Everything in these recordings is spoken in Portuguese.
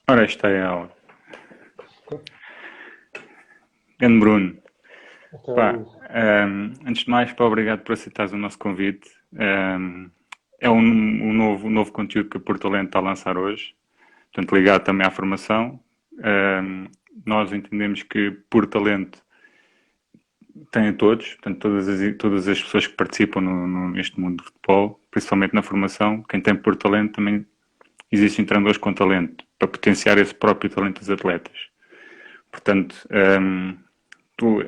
Ora, está ela. Grande Bruno. Pá, Então, antes de mais, pá, obrigado por aceitares o nosso convite. É um novo conteúdo que a Porto Talento está a lançar hoje, portanto, ligado também à formação. Um, Nós entendemos que Porto Talento tem a todos, portanto, todas as pessoas que participam neste mundo de futebol, principalmente na formação, quem tem Porto Talento também existem treinadores com talento, para potenciar esse próprio talento dos atletas. Portanto, tu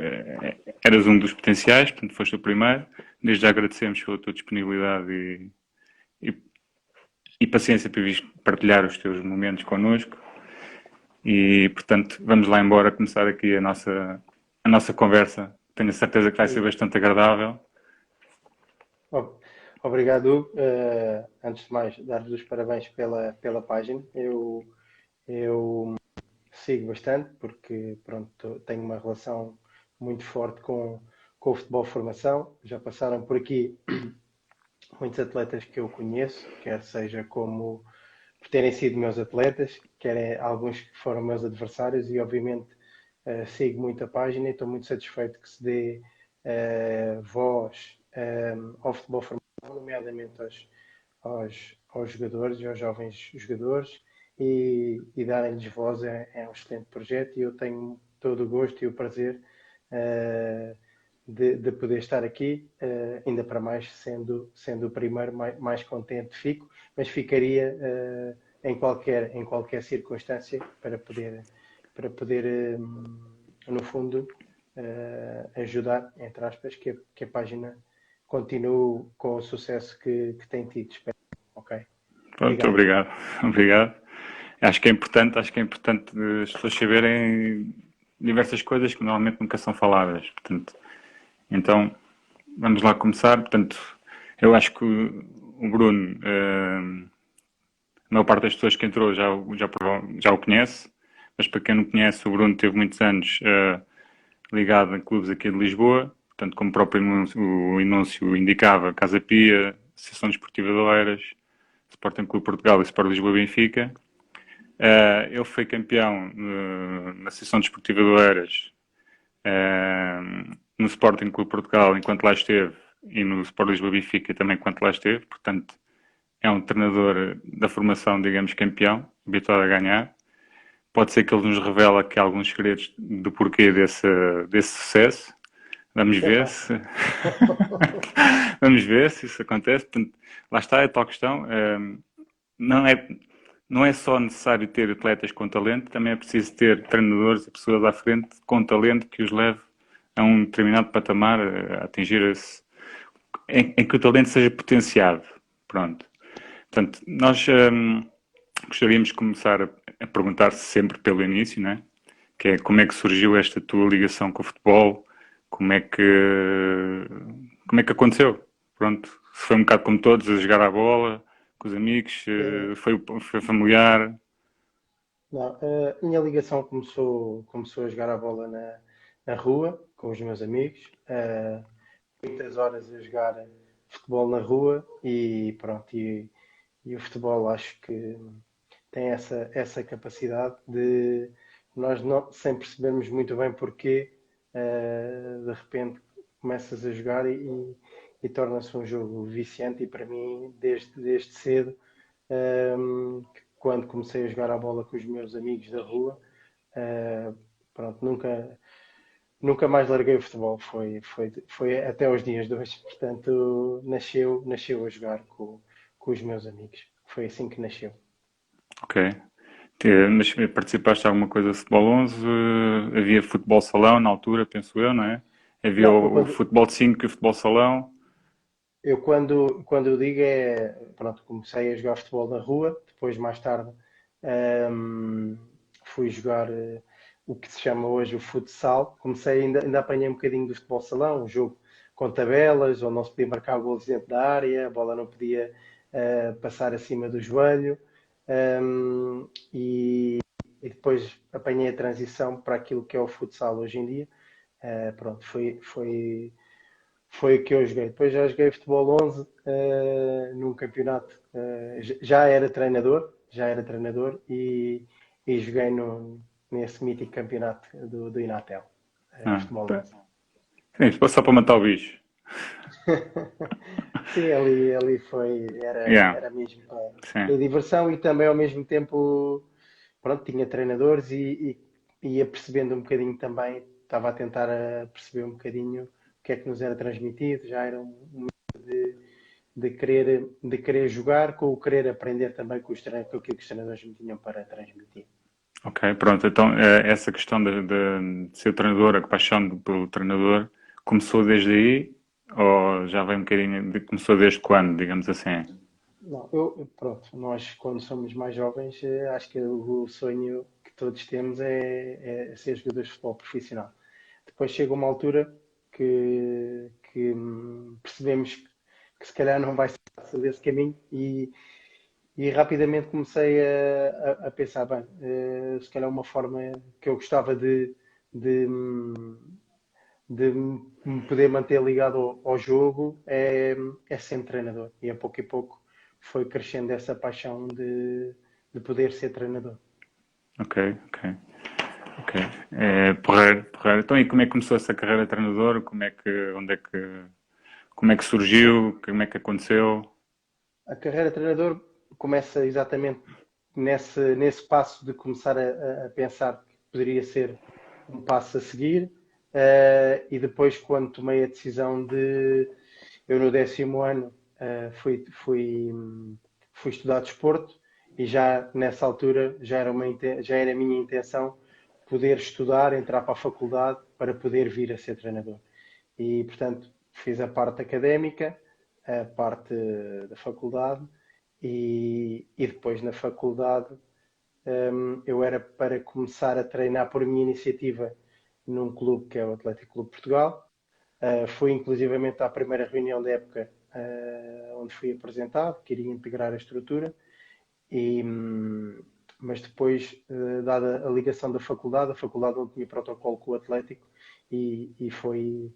eras um dos potenciais, portanto foste o primeiro. Desde já agradecemos pela tua disponibilidade e, e paciência para vir partilhar os teus momentos connosco. E, portanto, vamos lá embora começar aqui a nossa conversa. Tenho a certeza que vai ser bastante agradável. o- obrigado, Hugo. Antes de mais, dar-vos os parabéns pela página. Eu sigo bastante porque, pronto, tenho uma relação muito forte com o futebol formação. Já passaram por aqui muitos atletas que eu conheço, quer seja como por terem sido meus atletas, quer alguns que foram meus adversários e, obviamente, sigo muito a página e estou muito satisfeito que se dê voz ao futebol formal, nomeadamente aos jogadores e aos jovens jogadores, e darem-lhes voz é um excelente projeto e eu tenho todo o gosto e o prazer de poder estar aqui, ainda para mais sendo o primeiro, mais contente fico, mas ficaria em qualquer circunstância para poder no fundo, ajudar, entre aspas, que a página continue com o sucesso que tem tido. Espero. Ok. Pronto, Obrigado. obrigado. Obrigado. Acho que é importante as pessoas saberem diversas coisas que normalmente nunca são faladas. Portanto, então, vamos lá começar. Portanto, eu acho que o Bruno, a maior parte das pessoas que entrou já o conhece, mas para quem não conhece, o Bruno teve muitos anos ligado a clubes aqui de Lisboa, portanto, como o próprio enúncio indicava, Casa Pia, Associação Desportiva de Oeiras, Sporting Clube Portugal e Sport Lisboa Benfica. Ele foi campeão na Associação Desportiva de Oeiras, no Sporting Clube Portugal enquanto lá esteve e no Sport Lisboa Benfica também enquanto lá esteve, portanto é um treinador da formação, digamos, campeão, habituado a ganhar. Pode ser que ele nos revele aqui alguns segredos do porquê desse sucesso. Vamos ver Epá. se vamos ver se isso acontece. Portanto, lá está a tal questão. Não é, não é só necessário ter atletas com talento, também é preciso ter treinadores e pessoas à frente com talento que os leve a um determinado patamar, a atingir em que o talento seja potenciado. Pronto. Portanto, nós gostaríamos de começar a perguntar sempre pelo início, né? Que é como é que surgiu esta tua ligação com o futebol, como é que, como é que aconteceu? Pronto, se foi um bocado como todos, a jogar à bola, com os amigos, Eh, foi familiar. não, a minha ligação começou a jogar a bola na rua, com os meus amigos. Muitas horas a jogar futebol na rua e pronto. E o futebol acho que tem essa capacidade de nós não, sem percebermos muito bem porquê, de repente começas a jogar e torna-se um jogo viciante e para mim desde cedo, quando comecei a jogar a bola com os meus amigos da rua, pronto, nunca mais larguei o futebol, foi até os dias de hoje, portanto nasceu a jogar com os meus amigos, foi assim que nasceu. Ok. Mas participaste de alguma coisa de futebol 11? Havia futebol salão na altura, penso eu, não é? Havia Não, eu o quando, futebol de 5 e o futebol salão. quando eu digo é, pronto, comecei a jogar futebol na rua, depois mais tarde hum, fui jogar o que se chama hoje o futsal. Comecei, ainda apanhei um bocadinho do futebol salão, um jogo com tabelas, onde não se podia marcar golos dentro da área, a bola não podia passar acima do joelho. E depois apanhei a transição para aquilo que é o futsal hoje em dia. Pronto, foi o que eu joguei. Depois já joguei futebol 11 num campeonato. Já era treinador e joguei nesse mítico campeonato do Inatel, Ah, futebol pá. 11. Sim, se fosse só para matar o bicho. Sim, ali foi, Yeah, era mesmo sim. para diversão e também ao mesmo tempo, pronto, tinha treinadores e ia percebendo um bocadinho também, estava a tentar perceber um bocadinho o que é que nos era transmitido, já era de querer jogar com o querer aprender também com aquilo que os treinadores me tinham para transmitir. Ok, pronto. Então, essa questão de ser treinador, a paixão pelo treinador, começou desde aí ou já vem um bocadinho, começou desde quando, digamos assim? Não, pronto, nós quando somos mais jovens, acho que o sonho que todos temos é ser jogadores de futebol profissional. Depois chega uma altura que percebemos que se calhar não vai ser desse caminho e rapidamente comecei a pensar, bem, se calhar uma forma que eu gostava de, de me poder manter ligado ao jogo é sendo treinador. E a pouco foi crescendo essa paixão de poder ser treinador. Ok, ok, ok. É, porreiro, porreiro. Então, e como é que começou essa carreira de treinador? Como é que surgiu? Como é que aconteceu? A carreira de treinador começa exatamente nesse passo de começar a pensar que poderia ser um passo a seguir, e depois, quando tomei a decisão eu no 10º ano, fui estudar desporto e já nessa altura já era a minha intenção poder estudar, entrar para a faculdade para poder vir a ser treinador. E, portanto, fiz a parte académica, a parte da faculdade e depois na faculdade, eu era para começar a treinar por minha iniciativa num clube que é o Atlético Clube de Portugal. Fui inclusivamente à primeira reunião da época, onde fui apresentado, queria integrar a estrutura, e, mas depois, dada a ligação da faculdade, a faculdade não tinha protocolo com o Atlético e foi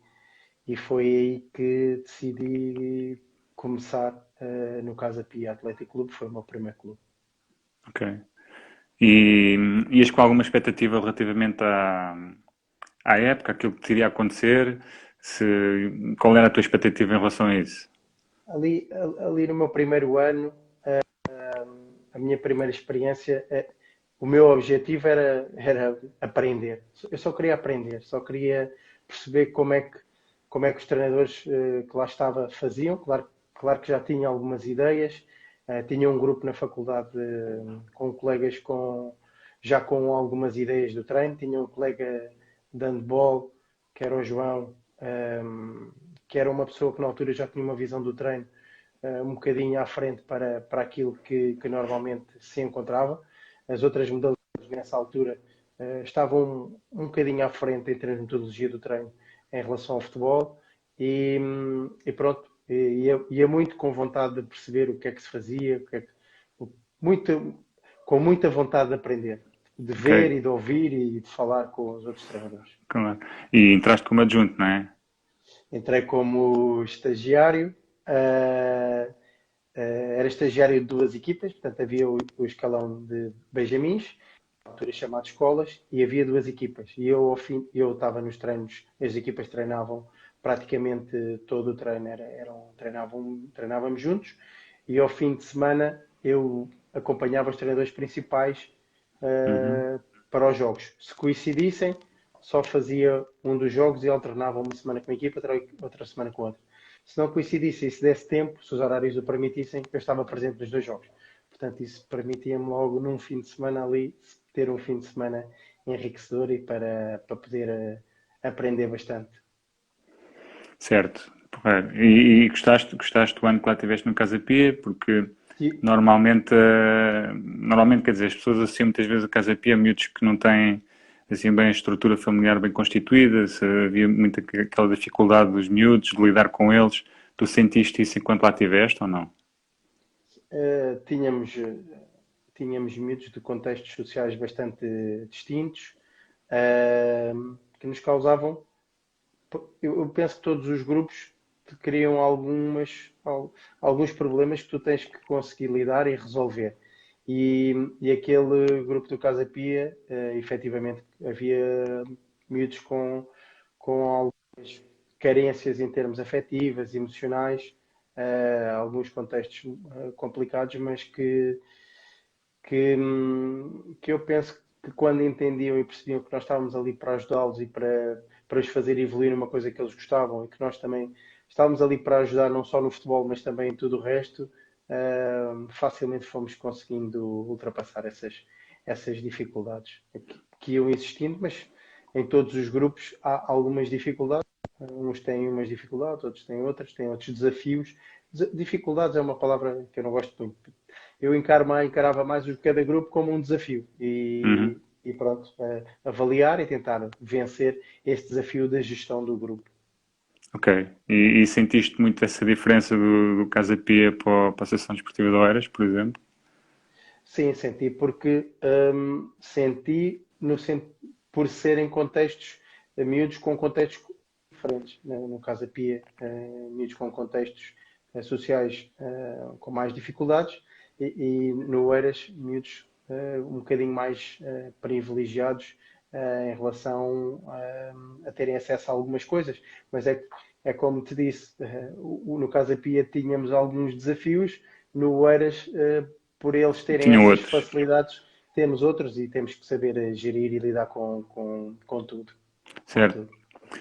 aí que decidi começar, no Casa Pia Atlético Clube, foi o meu primeiro clube. Ok. E ias com alguma expectativa relativamente à época, aquilo que te iria acontecer? Qual era a tua expectativa em relação a isso? Ali no meu primeiro ano, a minha primeira experiência, o meu objetivo era aprender. Eu só queria aprender, só queria perceber como é que os treinadores, que lá estava faziam. Claro que já tinha algumas ideias, tinha um grupo na faculdade, com colegas já com algumas ideias do treino. Tinha um colega de handball, que era o João, que era uma pessoa que na altura já tinha uma visão do treino, um bocadinho à frente para aquilo que normalmente se encontrava. As outras modalidades nessa altura, estavam um bocadinho à frente em termos de metodologia do treino em relação ao futebol e pronto, ia muito com vontade de perceber o que é que se fazia, muito, com muita vontade de aprender, de Ok, ver e de ouvir e de falar com os outros treinadores. claro. E entraste como adjunto, não é? Entrei como estagiário, era estagiário de duas equipas, portanto havia o escalão de Benjamins, na altura chamado escolas, e havia duas equipas. E eu, ao fim, eu estava nos treinos, as equipas treinavam praticamente todo o treino, treinávamos juntos, e ao fim de semana eu acompanhava os treinadores principais, Uhum. eh, para os jogos. Se coincidissem, só fazia um dos jogos e alternava uma semana com a equipa, outra semana com outra. Se não coincidisse e se desse tempo, se os horários o permitissem, eu estava presente nos dois jogos. Portanto, isso permitia-me logo num fim de semana ali ter um fim de semana enriquecedor e para poder, aprender bastante. Certo. Porreiro. E gostaste do ano que lá estiveste no Casa Pia? Porque E, normalmente, quer dizer, as pessoas associam muitas vezes a Casa Pia a miúdos que não têm assim bem a estrutura familiar bem constituída, se havia muita aquela dificuldade dos miúdos de lidar com eles. Tu sentiste isso enquanto lá estiveste ou não? tínhamos miúdos de contextos sociais bastante distintos, eh, que nos causavam. Eu penso que todos os grupos te criam alguns problemas que tu tens que conseguir lidar e resolver. e aquele grupo do Casa Pia, efetivamente, havia miúdos com algumas carências em termos afetivas, emocionais, alguns contextos complicados, mas que eu penso que quando entendiam e percebiam que nós estávamos ali para ajudá-los e para os fazer evoluir numa coisa que eles gostavam e que nós também estávamos ali para ajudar não só no futebol, mas também em tudo o resto, facilmente fomos conseguindo ultrapassar essas dificuldades que iam existindo, mas em todos os grupos há algumas dificuldades. Uns têm umas dificuldades, outros têm outras, têm outros desafios. Dificuldades é uma palavra que eu não gosto muito. Eu encarava mais cada grupo como um desafio Uhum. e pronto, avaliar e tentar vencer este desafio da gestão do grupo. Ok. E sentiste muito essa diferença do Casa Pia para a Associação Desportiva de Oeiras, por exemplo? Sim, senti porque senti por serem contextos miúdos com contextos diferentes. No caso a Pia, miúdos com contextos sociais com mais dificuldades e no Eiras, miúdos um bocadinho mais privilegiados em relação a terem acesso a algumas coisas. Mas é como te disse, no caso a Pia tínhamos alguns desafios, no Eiras por eles terem Tinham essas outros. facilidades, temos outros e temos que saber gerir e lidar com tudo. Com Certo. tudo.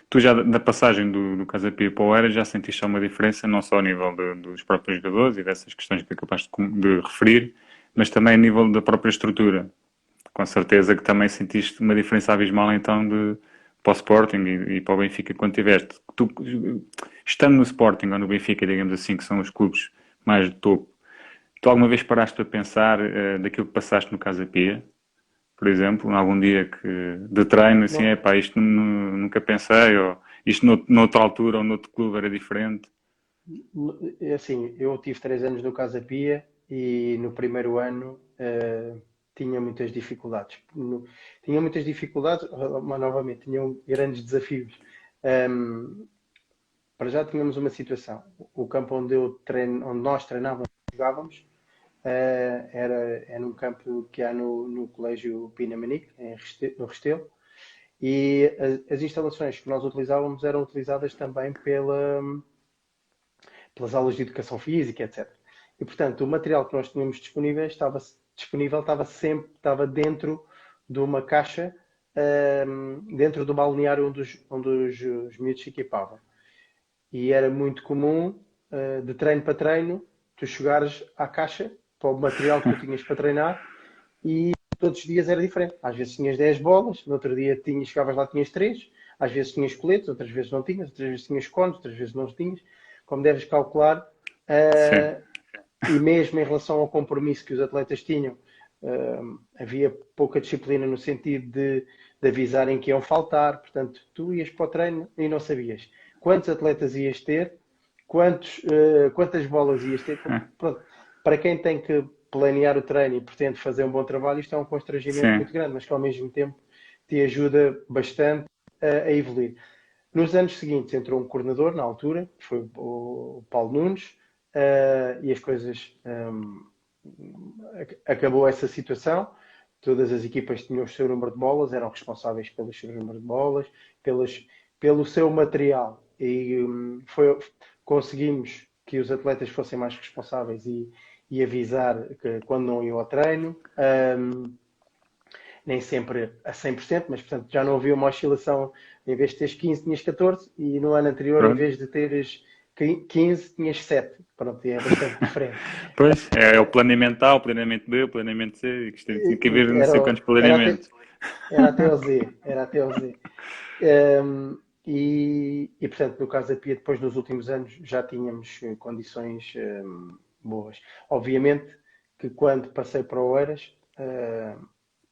Tu já da passagem do Casa Pia para o Oeiras já sentiste alguma diferença, não só ao nível dos próprios jogadores e dessas questões que acabaste de referir, mas também a nível da própria estrutura. Com certeza que também sentiste uma diferença abismal então para o Sporting e para o Benfica quando tiveste. Tu, estando no Sporting ou no Benfica, digamos assim, que são os clubes mais de topo, tu alguma vez paraste a pensar daquilo que passaste no Casa Pia? Por exemplo, em algum dia que de treino, assim, é Não, pá, isto nunca pensei, ou isto noutra altura ou noutro clube era diferente. é assim, eu tive 3 anos no Casa Pia e no primeiro ano tinha muitas dificuldades. Tinha muitas dificuldades, mas novamente, tinham grandes desafios. Um, para já tínhamos uma situação. O campo onde nós treinávamos, jogávamos, era num campo que há no Colégio Pinamanique, no Restelo, e as instalações que nós utilizávamos eram utilizadas também pelas aulas de educação física, etc. E, portanto, o material que nós tínhamos estava sempre dentro de uma caixa, dentro do balneário onde os miúdos se equipavam. E era muito comum, de treino para treino, tu chegares à caixa para o material que tu tinhas para treinar e todos os dias era diferente. Às vezes tinhas 10 bolas, no outro dia chegavas lá tinhas 3, às vezes tinhas coletes, outras vezes não tinhas, outras vezes tinhas cones, outras vezes não tinhas. Como deves calcular, Sim, uh, e mesmo em relação ao compromisso que os atletas tinham, havia pouca disciplina no sentido de avisarem que iam faltar. Portanto, tu ias para o treino e não sabias quantos atletas ias ter, quantas bolas ias ter. Pronto, para quem tem que planear o treino e pretende fazer um bom trabalho, isto é um constrangimento sim. muito grande, mas que ao mesmo tempo te ajuda bastante a evoluir. Nos anos seguintes entrou um coordenador, na altura, que foi o Paulo Nunes, e as coisas acabou essa situação. Todas as equipas tinham o seu número de bolas, eram responsáveis pelos seus números de bolas, pelo seu material. E conseguimos que os atletas fossem mais responsáveis e avisar que quando não iam ao treino. Nem sempre a 100%, mas portanto já não havia uma oscilação, em vez de teres 15 tinhas 14 e no ano anterior em Pronto. vez de teres 15 tinhas 7. Pronto, é bastante diferente. Pois, é o planeamento A, o planeamento B, o planeamento C, e que isto tem que haver não Era, sei quantos era, até, planeamentos. era até o Z, era até o Z. Portanto, no caso da Pia, depois nos últimos anos já tínhamos condições boas. Obviamente que quando passei para o Oeiras,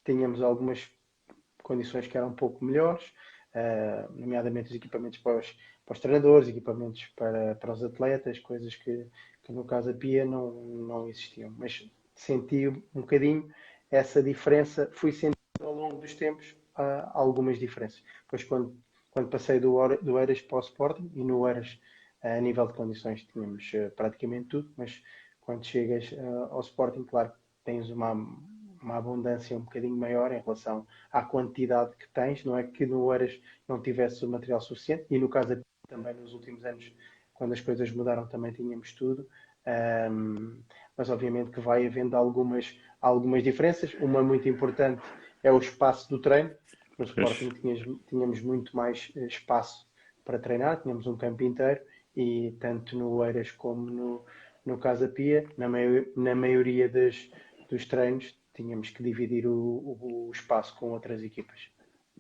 tínhamos algumas condições que eram um pouco melhores, nomeadamente os equipamentos para os treinadores, equipamentos para os atletas, coisas que no caso da Pia não existiam. Mas senti um bocadinho essa diferença, fui sentindo ao longo dos tempos algumas diferenças. Pois quando passei do Eiras para o Sporting, e no Eiras a nível de condições tínhamos praticamente tudo, mas quando chegas ao Sporting, claro, tens uma abundância um bocadinho maior em relação à quantidade que tens, não é que no Oeiras não tivesse o material suficiente, e no caso aqui, também nos últimos anos, quando as coisas mudaram, também tínhamos tudo. Mas obviamente que vai havendo algumas diferenças. Uma muito importante é o espaço do treino. No Pois. Sporting tínhamos muito mais espaço para treinar, tínhamos um campo inteiro, e tanto no Oeiras como no Casa Pia, na maioria dos treinos, tínhamos que dividir o espaço com outras equipas.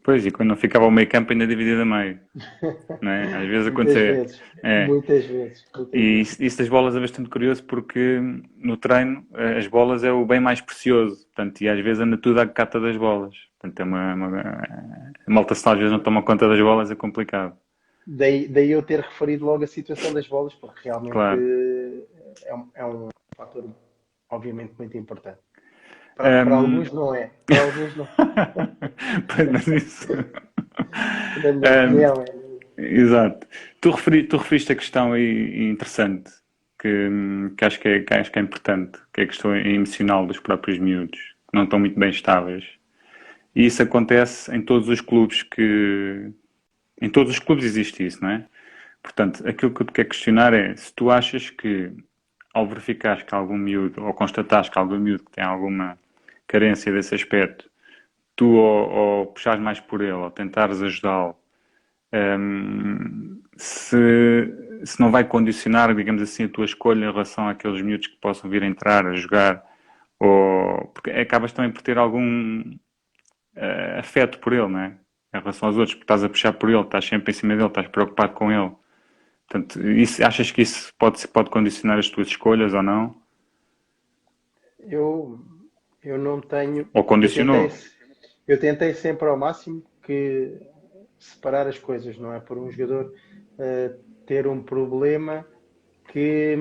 Pois, e quando não ficava o meio campo ainda dividido a meio, não é? Às vezes Muitas acontecia. vezes, É. muitas vezes, muitas E vezes. isso das bolas é bastante curioso porque no treino as bolas é o bem mais precioso. Portanto, e às vezes anda tudo à cata das bolas. Portanto, a malta se às vezes não toma conta das bolas é complicado. Daí eu ter referido logo a situação das bolas, porque realmente Claro. é um fator, obviamente, muito importante. Para Ahm, alguns não é, para alguns não. Pois, mas isso. Na minha Ahm, opinião, é. Exato. Tu referiste a questão aí interessante que acho que é importante, que é a questão emocional dos próprios miúdos, que não estão muito bem estáveis. E isso acontece em todos os clubes que. Em todos os clubes existe isso, não é? Portanto, aquilo que eu te quero questionar é se tu achas que, ao verificares que algum miúdo, ou constatares que algum miúdo que tem alguma carência desse aspecto, tu ou puxares mais por ele, ou tentares ajudá-lo, se não vai condicionar, digamos assim, a tua escolha em relação àqueles miúdos que possam vir a entrar, a jogar, ou porque acabas também por ter algum afeto por ele, não é? Em relação aos outros, porque estás a puxar por ele, estás sempre em cima dele, estás preocupado com ele. Portanto, achas que isso pode condicionar as tuas escolhas ou não? Eu, eu não tenho. Ou Eu condicionou? tentei, eu tentei sempre ao máximo que separar as coisas, não é? Por um jogador ter um problema que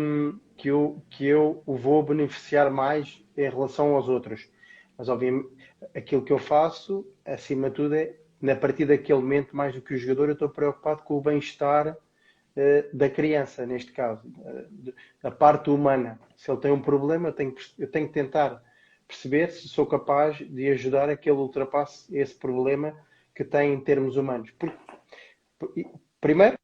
eu o vou beneficiar mais em relação aos outros. Mas, obviamente, aquilo que eu faço, acima de tudo, é, na partir daquele momento, mais do que o jogador, eu estou preocupado com o bem-estar da criança, neste caso, a parte humana. Se ele tem um problema, eu tenho que tentar perceber se sou capaz de ajudar a que ele ultrapasse esse problema que tem em termos humanos. Primeiro,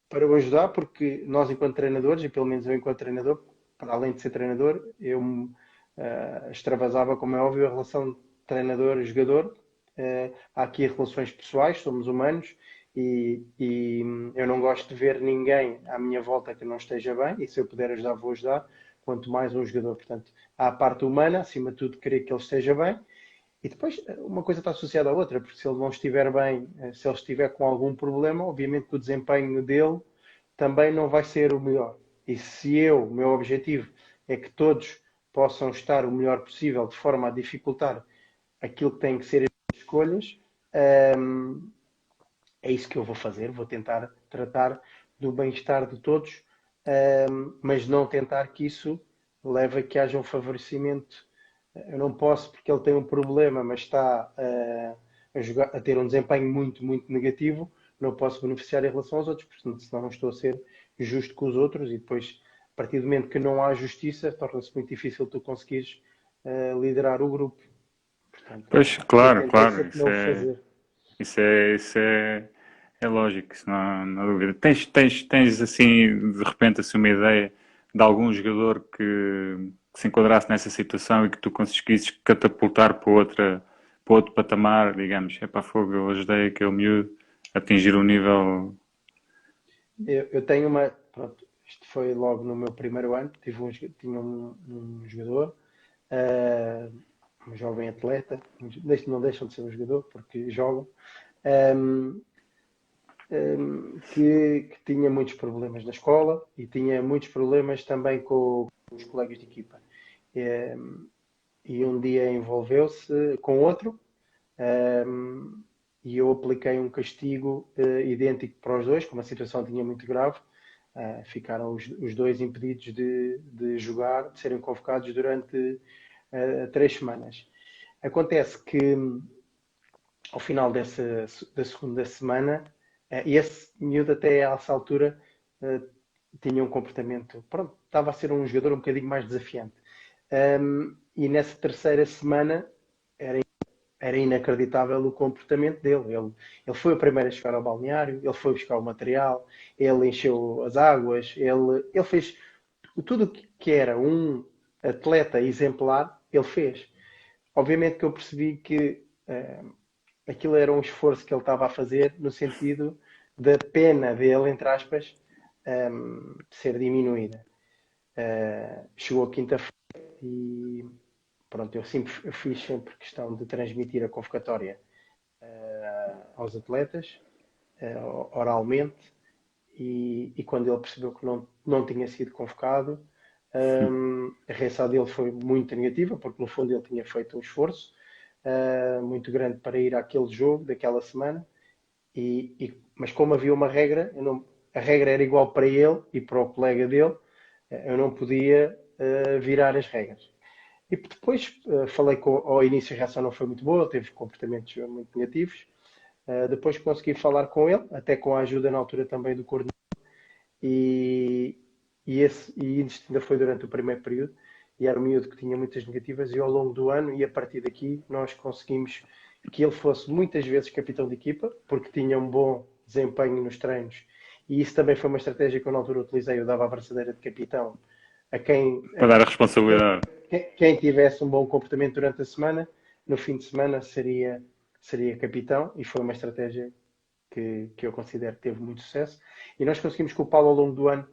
para o ajudar, porque nós, enquanto treinadores, e pelo menos eu, enquanto treinador, para além de ser treinador, eu extravasava, como é óbvio, a relação treinador-jogador. Há aqui relações pessoais, somos humanos, e eu não gosto de ver ninguém à minha volta que não esteja bem, e se eu puder ajudar, vou ajudar, quanto mais um jogador. Portanto, há a parte humana, acima de tudo, querer que ele esteja bem, e depois uma coisa está associada à outra, porque se ele não estiver bem, se ele estiver com algum problema, obviamente que o desempenho dele também não vai ser o melhor. E se o meu objetivo é que todos possam estar o melhor possível de forma a dificultar aquilo que têm que ser as escolhas, hum, é isso que eu vou fazer. Vou tentar tratar do bem-estar de todos, mas não tentar que isso leve a que haja um favorecimento. Eu não posso, porque ele tem um problema, mas está a ter um desempenho muito, muito negativo, não posso beneficiar em relação aos outros, portanto, senão não estou a ser justo com os outros, e depois, a partir do momento que não há justiça, torna-se muito difícil tu conseguires liderar o grupo. Portanto, Pois, é o que eu claro, tentei claro. sempre não fazer. É lógico, isso não há dúvida. Tens assim, de repente, assim, uma ideia de algum jogador que se enquadrasse nessa situação e que tu conseguisses catapultar para outro patamar, digamos, é para fogo, eu ajudei aquele miúdo a atingir um nível. Eu tenho uma. Pronto, isto foi logo no meu primeiro ano. Tinha um jogador, uh, um jovem atleta, não deixam de ser um jogador porque jogam, um, que tinha muitos problemas na escola e tinha muitos problemas também com os colegas de equipa. E um dia envolveu-se com outro, um, e eu apliquei um castigo idêntico para os dois, como a situação tinha muito grave. Ficaram os dois impedidos de jogar, de serem convocados durante 3 semanas. Acontece que ao final da segunda semana, esse miúdo até a essa altura tinha um comportamento, pronto, estava a ser um jogador um bocadinho mais desafiante. E nessa terceira semana era, era inacreditável o comportamento dele. Ele foi o primeiro a chegar ao balneário, ele foi buscar o material, ele encheu as águas, ele fez tudo o que era um atleta exemplar, ele fez. Obviamente que eu percebi que aquilo era um esforço que ele estava a fazer no sentido da pena dele, entre aspas, ser diminuída. Chegou a quinta-feira e pronto, eu fiz sempre questão de transmitir a convocatória aos atletas, oralmente, e quando ele percebeu que não tinha sido convocado, a reação dele foi muito negativa, porque no fundo ele tinha feito um esforço muito grande para ir àquele jogo daquela semana, mas como havia uma regra, a regra era igual para ele e para o colega dele, eu não podia virar as regras. E depois falei ao início a reação não foi muito boa, ele teve comportamentos muito negativos. Depois consegui falar com ele, até com a ajuda na altura também do coordenador, e isto ainda foi durante o primeiro período, e era um miúdo que tinha muitas negativas, e ao longo do ano, e a partir daqui, nós conseguimos que ele fosse muitas vezes capitão de equipa, porque tinha um bom desempenho nos treinos, e isso também foi uma estratégia que eu na altura utilizei, eu dava a braçadeira de capitão a Para dar a responsabilidade. quem tivesse um bom comportamento durante a semana, no fim de semana seria capitão, e foi uma estratégia que eu considero que teve muito sucesso. E nós conseguimos que o Paulo, ao longo do ano,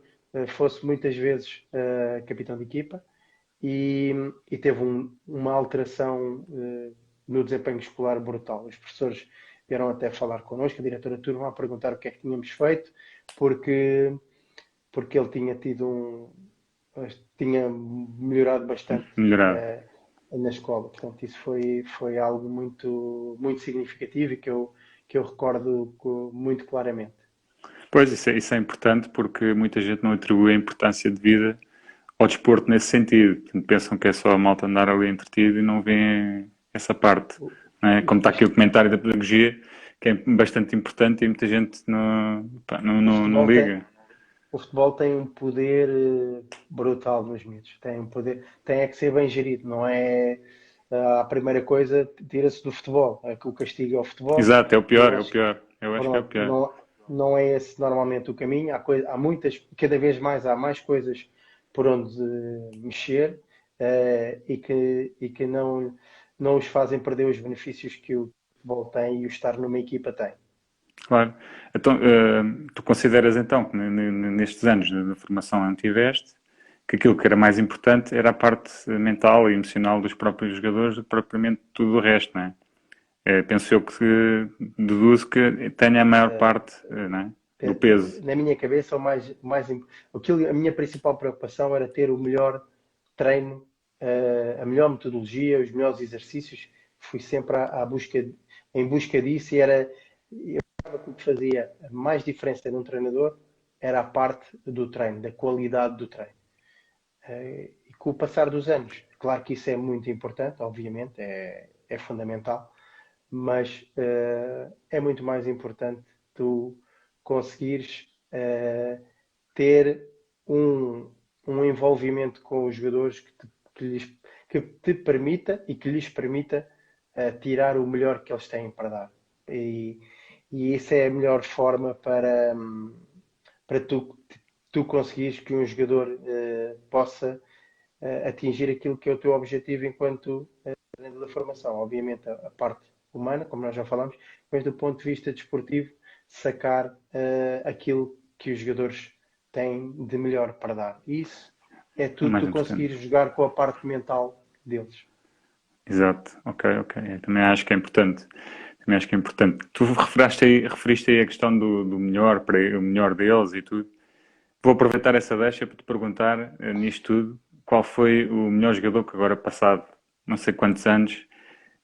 fosse muitas vezes capitão de equipa e teve uma alteração no desempenho escolar brutal. Os professores vieram até falar connosco, a diretora de turma, a perguntar o que é que tínhamos feito, porque ele tinha tinha melhorado bastante Melhorado. na escola. Portanto, isso foi algo muito, muito significativo e que eu recordo muito claramente. Pois, isso é importante porque muita gente não atribui a importância de vida ao desporto nesse sentido. Pensam que é só a malta andar ali entretido e não vêem essa parte. Não é? Como está aqui o comentário da pedagogia, que é bastante importante e muita gente não liga. O futebol tem um poder brutal nos miúdos. Tem um poder, tem é que ser bem gerido, não é a primeira coisa, tira-se do futebol. É que o castigo é o futebol. Exato, é o Eu pior, é o acho, pior. Eu acho que é o pronto, pior. não é esse normalmente o caminho. Há muitas, cada vez mais há mais coisas por onde mexer e que não os fazem perder os benefícios que o futebol tem e o estar numa equipa tem. Claro. Então, tu consideras então que nestes anos de formação onde tiveste, que aquilo que era mais importante era a parte mental e emocional dos próprios jogadores do que propriamente tudo o resto, não é? Penso eu que deduzo que tenha a maior parte, não é? Do peso. Na minha cabeça, a minha principal preocupação era ter o melhor treino, a melhor metodologia, os melhores exercícios. Fui sempre em busca disso e eu achava que o que fazia mais diferença num treinador era a parte do treino, da qualidade do treino. E com o passar dos anos, claro que isso é muito importante, obviamente, é fundamental, mas é muito mais importante tu conseguires ter um envolvimento com os jogadores que te permita e que lhes permita tirar o melhor que eles têm para dar. E isso é a melhor forma para tu conseguires que um jogador possa atingir aquilo que é o teu objetivo enquanto dentro da formação. Obviamente, a parte humana, como nós já falamos, mas do ponto de vista desportivo, sacar aquilo que os jogadores têm de melhor para dar. E isso é O tudo mais tu importante. conseguires jogar com a parte mental deles. Exato, ok. Eu também acho que é importante. Também acho que é importante. Tu referiste aí a questão do melhor, para o melhor deles e tudo. Vou aproveitar essa deixa para te perguntar, nisto tudo, qual foi o melhor jogador que agora, passado não sei quantos anos,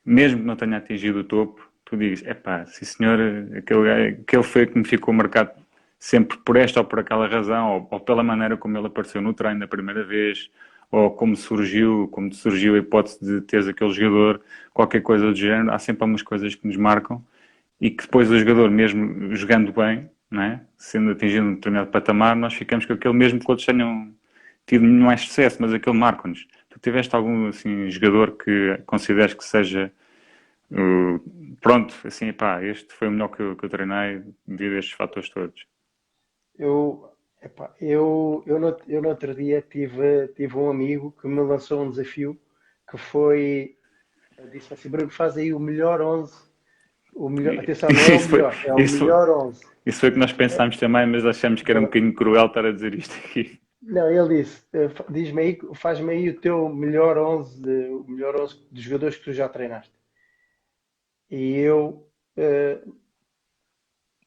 mesmo que não tenha atingido o topo, tu dizes, epá, sim senhor, aquele foi que me ficou marcado sempre por esta ou por aquela razão, ou pela maneira como ele apareceu no treino da primeira vez, ou como surgiu a hipótese de teres aquele jogador, qualquer coisa do género. Há sempre algumas coisas que nos marcam e que depois o jogador, mesmo jogando bem, não é? Sendo atingido um determinado patamar, nós ficamos com aquele, mesmo que outros tenham tido mais sucesso, mas aquele marca-nos. Tu tiveste algum assim, jogador que consideres que seja pronto, assim, pá, este foi o melhor que eu treinei devido a estes fatores todos. Eu, epá, eu no outro dia tive um amigo que me lançou um desafio que foi, disse assim, Bruno, faz aí o melhor 11. O melhor, atenção, não é o Isso foi, melhor, é o isso, melhor 11. isso foi o que nós pensámos também, mas achamos que era um Pronto. bocadinho cruel estar a dizer isto aqui. Não, ele disse, diz-me aí, faz-me aí o teu melhor 11, o melhor 11 de jogadores que tu já treinaste. E eu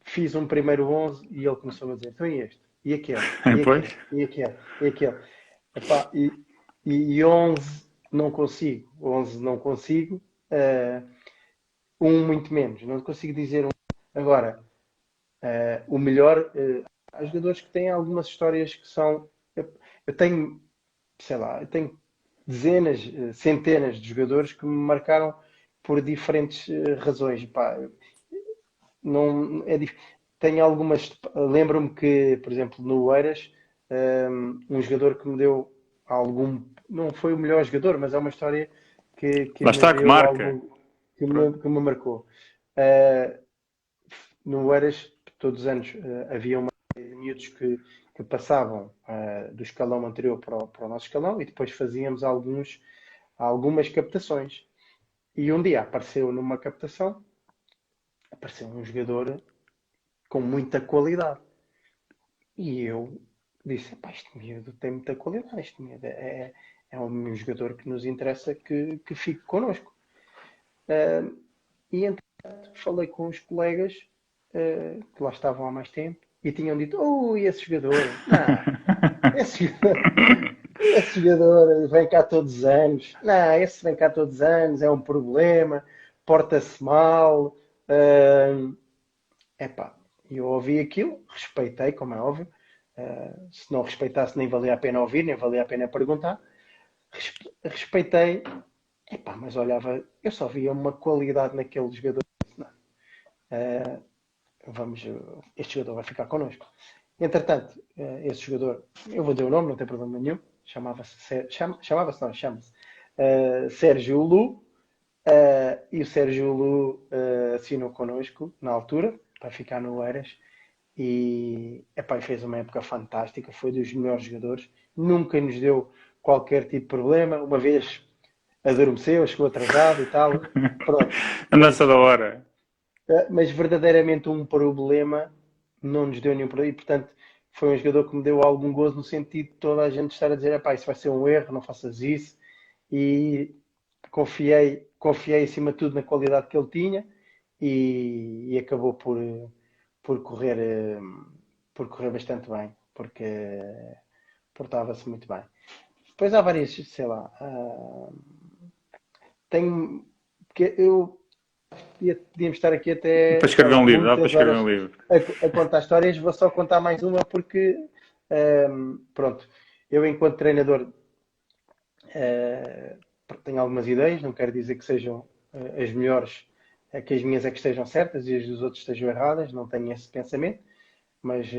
fiz um primeiro 11 e ele começou a dizer, então e este? E aquele? E Pois, aquele? E aquele? E aquele? Epá, e 11 não consigo. 11 não consigo. eh, um muito menos. Não consigo dizer um. Agora, o melhor. Há jogadores que têm algumas histórias que são. Eu tenho, sei lá, eu tenho dezenas, centenas de jogadores que me marcaram por diferentes razões. Pá, não, tenho algumas. Lembro-me que, por exemplo, no Eiras, um jogador que me deu algum. Não foi o melhor jogador, mas é uma história que lá me está, que deu marca. algum. Pronto. Que me marcou. Uh, no Eiras, todos os anos, havia uma série de miúdos que passavam do escalão anterior para o nosso escalão e depois fazíamos algumas captações. E um dia apareceu numa captação, apareceu um jogador com muita qualidade. E eu disse, pá, este miúdo tem muita qualidade, este miúdo é um jogador que nos interessa que fique connosco. E então falei com os colegas que lá estavam há mais tempo e tinham dito, esse jogador, não, esse jogador, esse jogador vem cá todos os anos, não, esse vem cá todos os anos, é um problema, porta-se mal. Uh, Epá, eu ouvi aquilo, respeitei, como é óbvio. Se não respeitasse, nem valia a pena ouvir, nem valia a pena perguntar. Respeitei, epá, mas olhava, eu só via uma qualidade naquele jogador. Não, vamos, este jogador vai ficar connosco. Entretanto, esse jogador, eu vou dizer o nome, não tem problema nenhum, chamava-se, não, chama-se Sérgio Lu, e o Sérgio Lu assinou connosco na altura, para ficar no Eiras, e epá, fez uma época fantástica, foi dos melhores jogadores, nunca nos deu qualquer tipo de problema, uma vez adormeceu, chegou atrasado e tal, pronto, Andança da mas, hora. mas verdadeiramente um problema não nos deu nenhum problema, e portanto foi um jogador que me deu algum gozo no sentido de toda a gente estar a dizer, epá, isso vai ser um erro, não faças isso, e confiei acima de tudo na qualidade que ele tinha e acabou por correr, por correr bastante bem, porque portava-se muito bem. Depois há várias, sei lá, tenho, que eu podíamos estar aqui Para até, sei escrever lá, um livro, dá para muitas escrever horas um livro. a contar histórias, vou só contar mais uma porque, pronto, eu enquanto treinador eh, tenho algumas ideias, não quero dizer que sejam as melhores, que as minhas é que estejam certas e as dos outros estejam erradas, não tenho esse pensamento, mas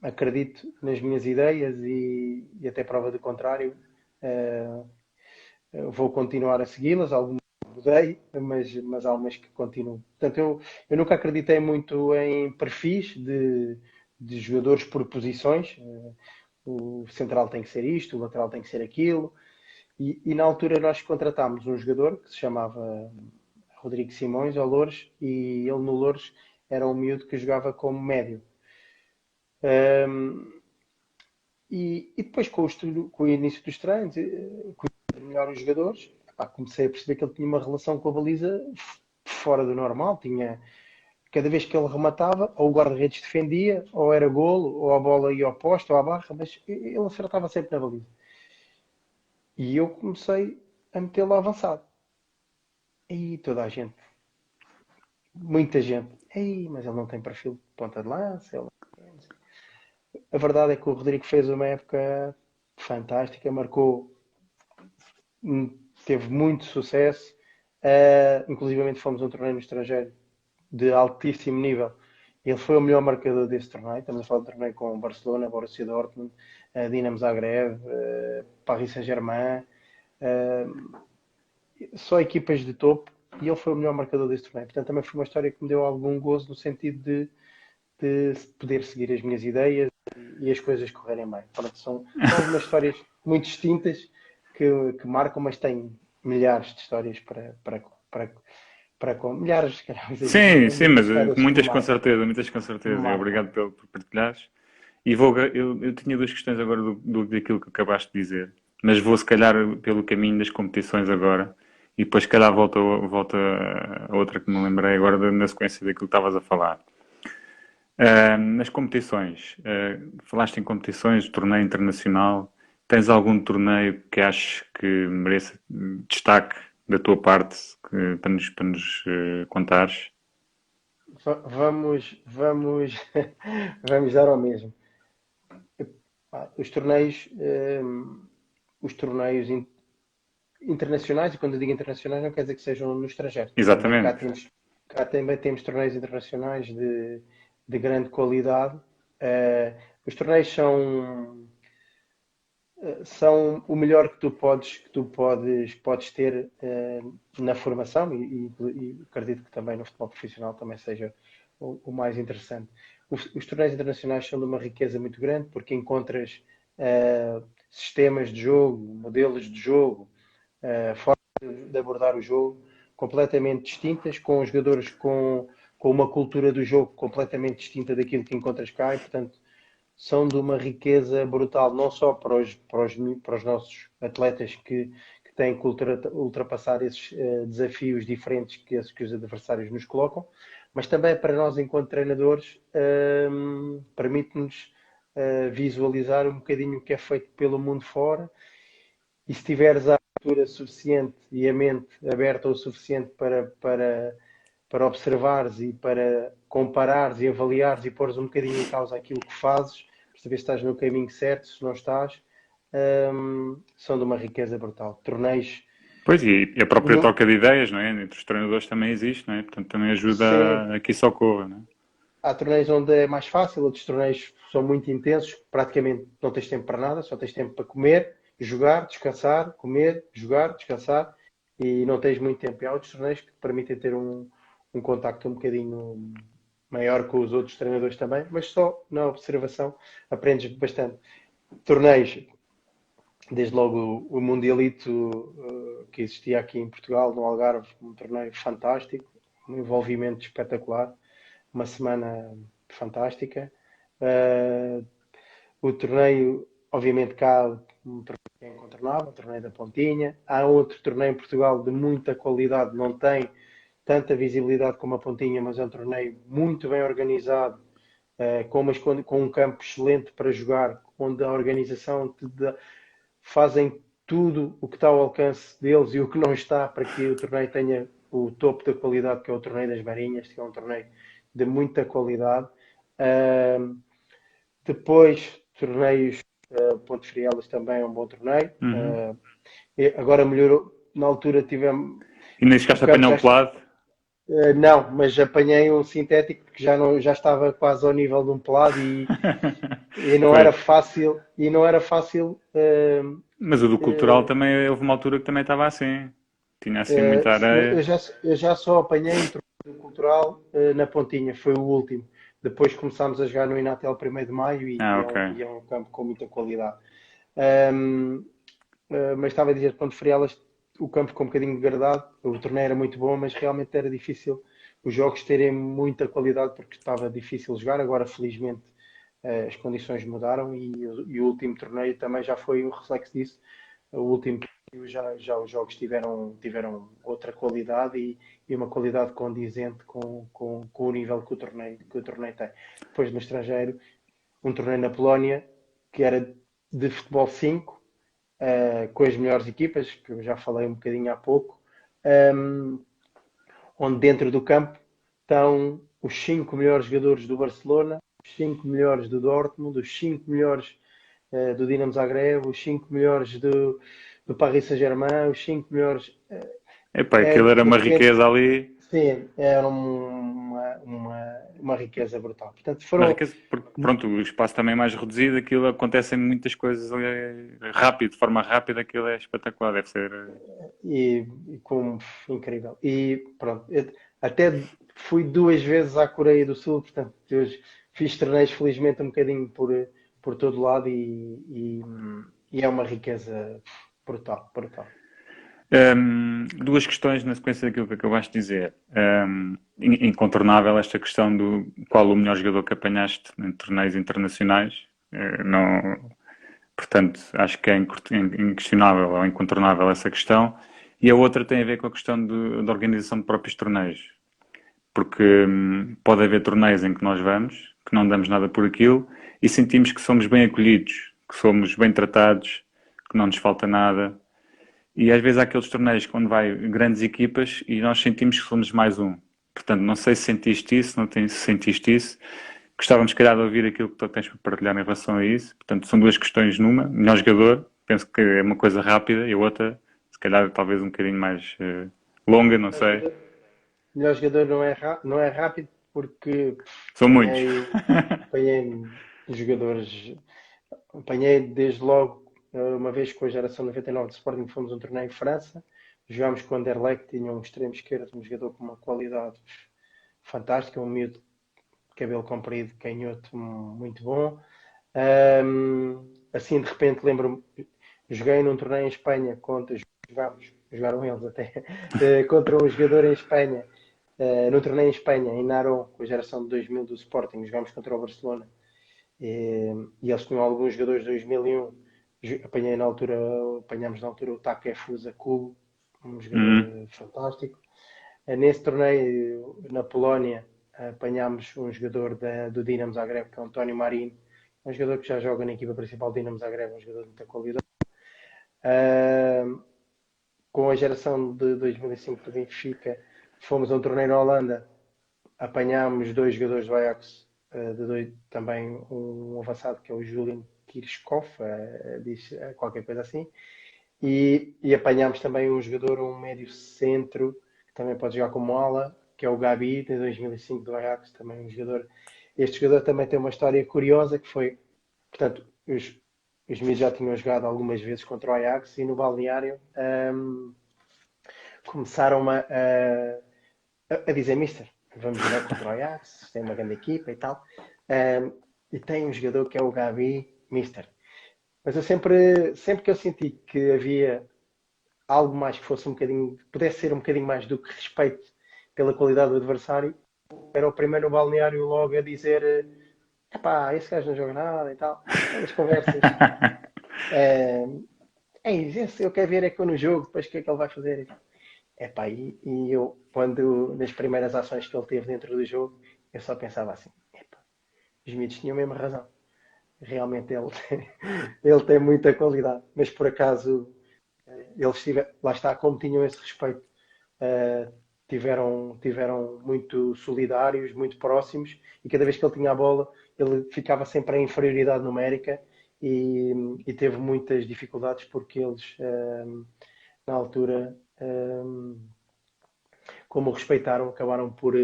acredito nas minhas ideias e até prova do contrário, eh, vou continuar a segui-las, algumas mudei, mas há umas que continuo. Portanto, eu nunca acreditei muito em perfis de jogadores por posições. O central tem que ser isto, o lateral tem que ser aquilo. E na altura nós contratámos um jogador que se chamava Rodrigo Simões, ao Loures, e ele no Loures era um miúdo que jogava como médio. Um, e depois, com o início dos treinos, conhecendo melhor os jogadores, pá, comecei a perceber que ele tinha uma relação com a baliza fora do normal. Cada vez que ele rematava, ou o guarda-redes defendia, ou era golo, ou a bola ia ao posto, ou à barra, mas ele acertava sempre na baliza. E eu comecei a metê-lo avançado. E toda a gente, muita gente, ei, mas ele não tem perfil de ponta de lança. A verdade é que o Rodrigo fez uma época fantástica, marcou, teve muito sucesso. Inclusivamente fomos a um torneio no estrangeiro de altíssimo nível. Ele foi o melhor marcador desse torneio. Estamos a falar de torneio com Barcelona, Borussia Dortmund, Dinamo Zagreb, Paris Saint-Germain. Só equipas de topo, e ele foi o melhor marcador desse torneio. Portanto, também foi uma história que me deu algum gozo no sentido de poder seguir as minhas ideias e as coisas correrem bem. Pronto, são algumas histórias muito distintas que marcam, mas tenho milhares de histórias para milhares, se calhar, Sim, sim, muitas mas histórias que me muitas com marcam. certeza, muitas com Que me certeza. E marcam. obrigado por partilhares. E vou, eu tinha duas questões agora daquilo que acabaste de dizer, mas vou se calhar pelo caminho das competições agora e depois se calhar volta a outra que me lembrei agora na sequência daquilo que estavas a falar. Nas competições, falaste em competições, de torneio internacional, tens algum torneio que achas que mereça destaque da tua parte para nos contares? Vamos, vamos dar ao mesmo. Os torneios, os torneios internacionais, e quando eu digo internacionais não quer dizer que sejam no estrangeiro. Exatamente. Cá também temos torneios internacionais de grande qualidade. Os torneios são o melhor que tu podes ter na formação e acredito que também no futebol profissional também seja o mais interessante. Os torneios internacionais são de uma riqueza muito grande porque encontras sistemas de jogo, modelos de jogo, formas de abordar o jogo completamente distintas, com jogadores com uma cultura do jogo completamente distinta daquilo que encontras cá e, portanto, são de uma riqueza brutal, não só para os nossos atletas que têm que ultrapassar esses desafios diferentes que os adversários nos colocam, mas também para nós, enquanto treinadores, permite-nos visualizar um bocadinho o que é feito pelo mundo fora e se tiveres a abertura suficiente e a mente aberta o suficiente para observares e para comparares e avaliares e pôres um bocadinho em causa aquilo que fazes, para saber se estás no caminho certo, se não estás, são de uma riqueza brutal. Torneios, Pois, e a própria no, troca de ideias, não é? Entre os treinadores também existe, não é? Portanto, também sim, ajuda a que isso ocorra, não é? há torneios onde é mais fácil, outros torneios são muito intensos, praticamente não tens tempo para nada, só tens tempo para comer, jogar, descansar, comer, jogar, descansar e não tens muito tempo. E há outros torneios que te permitem ter um contacto um bocadinho maior com os outros treinadores também, mas só na observação aprendes bastante. Torneios, desde logo o Mundialito que existia aqui em Portugal, no Algarve, um torneio fantástico, um envolvimento espetacular, uma semana fantástica. Uh, o torneio, obviamente, cá um torneio que é incontornável, o torneio da Pontinha. Há outro torneio em Portugal de muita qualidade, não tem tanta visibilidade como a Pontinha, mas é um torneio muito bem organizado, com um campo excelente para jogar, onde a organização fazem tudo o que está ao alcance deles e o que não está para que o torneio tenha o topo da qualidade que é o torneio das Marinhas, que é um torneio de muita qualidade. Uh, Depois, torneios, Ponte Frielas também é um bom torneio. Uhum. Agora melhorou, na altura tivemos, E nem o chegaste a campo apanhar já o pelado? não, mas apanhei um sintético que já estava quase ao nível de um pelado e não Pois. era fácil, Mas o do cultural uh, também, houve uma altura que também estava assim. Tinha assim muita eu areia. já, eu já só apanhei um torneio cultural na Pontinha, foi o último. Depois começámos a jogar no Inatel 1º de Maio Ah, ok. e é um campo com muita qualidade. Um, mas estava a dizer, quando Frielas, o campo ficou um bocadinho degradado, o torneio era muito bom, mas realmente era difícil os jogos terem muita qualidade porque estava difícil jogar. Agora, felizmente, as condições mudaram e o último torneio também já foi um reflexo disso. O último torneio já os jogos tiveram outra qualidade e uma qualidade condizente com o nível que o torneio tem. Depois no estrangeiro, um torneio na Polónia que era de futebol 5 com as melhores equipas, que eu já falei um bocadinho há pouco, um, onde dentro do campo estão os 5 melhores jogadores do Barcelona, os 5 melhores do Dortmund, os 5 melhores do Dinamo Zagreb, os 5 melhores do Paris Saint-Germain, os 5 melhores. Epá, É aquilo era de uma repente, riqueza ali. sim, era uma riqueza brutal. Portanto, Uma foram. riqueza, porque pronto, o espaço também é mais reduzido, aquilo acontecem muitas coisas rápido, de forma rápida, aquilo é espetacular, deve ser. E como incrível. E pronto, eu até fui 2 vezes à Coreia do Sul, portanto, eu fiz torneios felizmente um bocadinho por todo lado e é uma riqueza brutal, brutal. Duas questões na sequência daquilo que acabaste de dizer. Incontornável esta questão do qual o melhor jogador que apanhaste em torneios internacionais. Não, portanto, acho que é inquestionável ou incontornável essa questão. E a outra tem a ver com a questão da organização de próprios torneios. Porque pode haver torneios em que nós vamos, que não damos nada por aquilo, e sentimos que somos bem acolhidos, que somos bem tratados, que não nos falta nada. E às vezes há aqueles torneios quando vai grandes equipas e nós sentimos que somos mais um. Portanto, não sei se sentiste isso, não sei se sentiste isso. Gostávamos, se calhar, de ouvir aquilo que tu tens para partilhar em relação a isso. Portanto, são duas questões numa. Melhor jogador, penso que é uma coisa rápida, e a outra, se calhar, talvez um bocadinho mais longa, não Melhor sei. jogador, melhor jogador não é rápido porque São muitos. apanhei, apanhei jogadores, apanhei desde logo, uma vez com a geração 99 de Sporting, fomos a um torneio em França, jogámos com o Anderlecht, que tinha um extremo esquerdo, um jogador com uma qualidade fantástica, um miúdo de cabelo comprido, canhoto, muito bom. Assim, de repente, lembro-me, joguei num torneio em Espanha jogaram eles até, contra um jogador em Espanha, num torneio em Espanha, em Narón, com a geração de 2000 do Sporting, jogámos contra o Barcelona. E eles tinham alguns jogadores de 2001. Apanhámos na altura o Takefusa Kubo, um jogador Hum, fantástico. Nesse torneio, na Polónia, apanhámos um jogador do Dinamo Zagreb, que é o António Marinho, um jogador que já joga na equipa principal do Dinamo Zagreb, um jogador de muita qualidade. Com a geração de 2005 do Benfica, fomos a um torneio na Holanda, apanhámos 2 jogadores do Ajax, também um avançado que é o Julian Kirchhoff, diz qualquer coisa assim, e apanhámos também um jogador, um médio centro, que também pode jogar como ala, que é o Gabi, de 2005 do Ajax, também um jogador. Este jogador também tem uma história curiosa, que foi, portanto, os meus já tinham jogado algumas vezes contra o Ajax e no balneário começaram a dizer, Mister, vamos jogar contra o Ajax, tem uma grande equipa e tal. E tem um jogador que é o Gabi, Mister. Mas eu sempre que eu senti que havia algo mais que fosse um bocadinho, pudesse ser um bocadinho mais do que respeito pela qualidade do adversário, era o primeiro balneário logo a dizer epá, esse gajo não joga nada e tal. Aquelas conversas. É isso, eu quero ver é que eu no jogo, depois o que é que ele vai fazer. Epá, e eu, quando nas primeiras ações que ele teve dentro do jogo, eu só pensava assim, epá, os miúdos tinham mesmo razão. Realmente ele tem muita qualidade, mas por acaso lá está, como tinham esse respeito, uh, tiveram muito solidários, muito próximos, e cada vez que ele tinha a bola, ele ficava sempre em inferioridade numérica e teve muitas dificuldades porque eles, na altura, como o respeitaram, acabaram por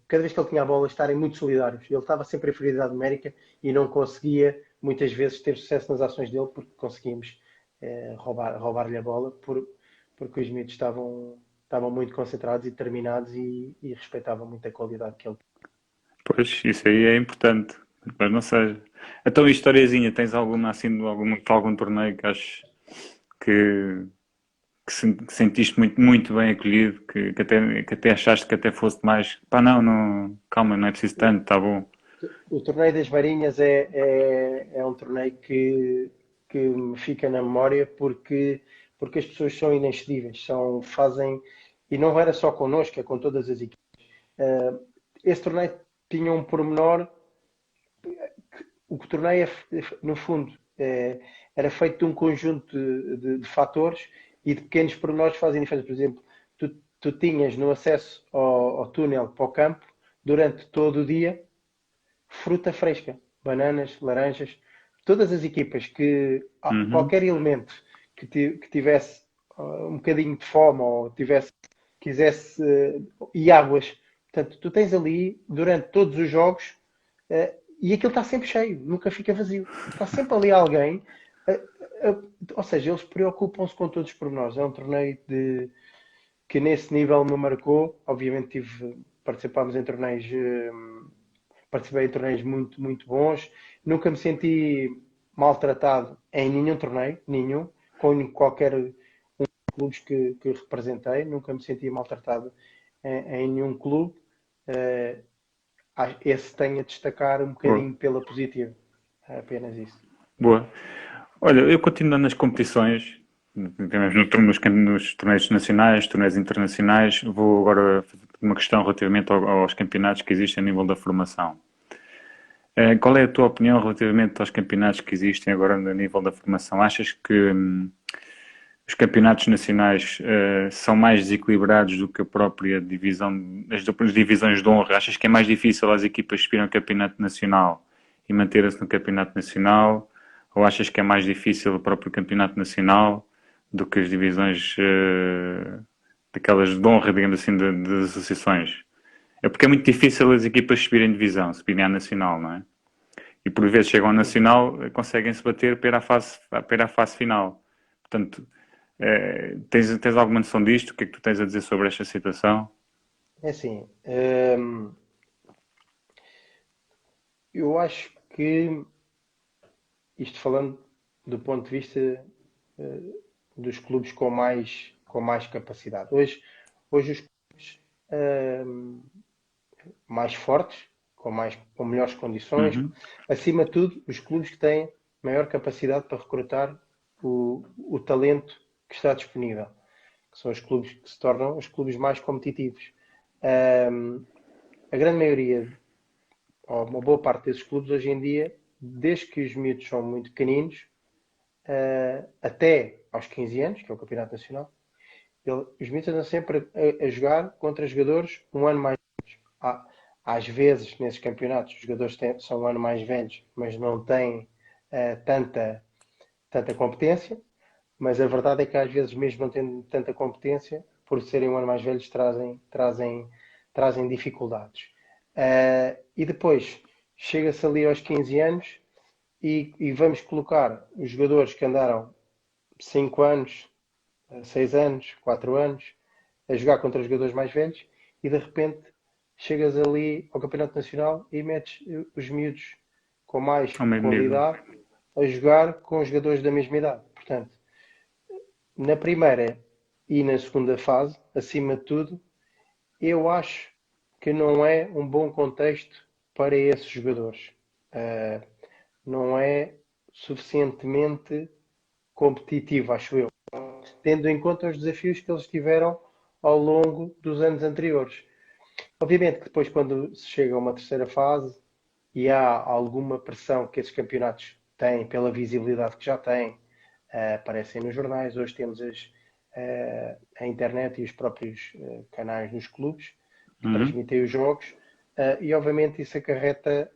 cada vez que ele tinha a bola, estarem muito solidários. Ele estava sempre em inferioridade numérica e não conseguia, muitas vezes, ter sucesso nas ações dele porque conseguimos roubar-lhe a bola porque os miúdos estavam muito concentrados e determinados e respeitavam muito a qualidade que ele tinha. pois, isso aí é importante. Mas não seja. Então, e historiazinha, tens alguma assim de algum torneio que achas que, que sentiste muito, muito bem acolhido, que até achaste que até fosse mais. Pá, não, não, calma, não é preciso tanto, está bom. O torneio das Varinhas é um torneio que me fica na memória porque as pessoas são inexcedíveis, fazem, e não era só connosco, é com todas as equipes. Esse torneio tinha um pormenor, o que o torneio, no fundo, era feito de um conjunto de fatores e de pequenos pormenores que fazem diferença. Por exemplo, tu tinhas no acesso ao túnel para o campo, durante todo o dia, fruta fresca, bananas, laranjas, todas as equipas Uhum. qualquer elemento que tivesse um bocadinho de fome ou quisesse e águas, Portanto, tu tens ali, durante todos os jogos, e aquilo está sempre cheio, nunca fica vazio. Está sempre ali alguém, eh, ou seja, eles preocupam-se com todos os pormenores. É um torneio que nesse nível me marcou. Obviamente participámos em torneios, participei em torneios muito, muito bons. Nunca me senti maltratado em nenhum torneio, nenhum, com qualquer clubes que representei. Nunca me senti maltratado em nenhum clube. Eh, Esse tem a destacar um Boa. bocadinho pela positiva. É apenas isso. Boa. Olha, eu continuando nas competições, nos torneios nacionais, torneios internacionais, vou agora fazer uma questão relativamente aos campeonatos que existem a nível da formação. Qual é a tua opinião relativamente aos campeonatos que existem agora a nível da formação? Achas que os campeonatos nacionais são mais desequilibrados do que a própria divisão, as divisões de honra? Achas que é mais difícil as equipas subirem ao campeonato nacional e manterem-se no campeonato nacional? Ou achas que é mais difícil o próprio campeonato nacional do que as divisões daquelas de honra, digamos assim, das associações? É porque é muito difícil as equipas subirem divisão, subirem à nacional, não é? E por vezes chegam ao nacional, conseguem-se bater para a fase final. Portanto, tens alguma noção disto? O que é que tu tens a dizer sobre esta situação? É assim, eu acho que, isto falando do ponto de vista eh, dos clubes com mais capacidade. Hoje os clubes mais fortes, com melhores condições, Uhum. acima de tudo, os clubes que têm maior capacidade para recrutar o talento que está disponível, que são os clubes que se tornam os clubes mais competitivos. A grande maioria, ou uma boa parte desses clubes hoje em dia, desde que os miúdos são muito pequeninos, até aos 15 anos, que é o Campeonato Nacional, os miúdos andam sempre a jogar contra jogadores um ano mais velhos. Às vezes, nesses campeonatos, os jogadores são um ano mais velhos, mas não têm tanta competência. Mas a verdade é que às vezes, mesmo não tendo tanta competência, por serem um ano mais velhos, trazem dificuldades. E depois, chega-se ali aos 15 anos e vamos colocar os jogadores que andaram 5 anos, 6 anos, 4 anos, a jogar contra os jogadores mais velhos e de repente chegas ali ao Campeonato Nacional e metes os miúdos com mais Ao mesmo nível. qualidade a jogar com os jogadores da mesma idade. Portanto, na primeira e na segunda fase, acima de tudo, eu acho que não é um bom contexto para esses jogadores. Uh, não é suficientemente competitivo, acho eu, tendo em conta os desafios que eles tiveram ao longo dos anos anteriores. Obviamente que depois, quando se chega a uma terceira fase e há alguma pressão que esses campeonatos têm pela visibilidade que já têm, aparecem nos jornais. Hoje temos a internet e os próprios canais nos clubes que Uhum. transmitem os jogos, e obviamente isso acarreta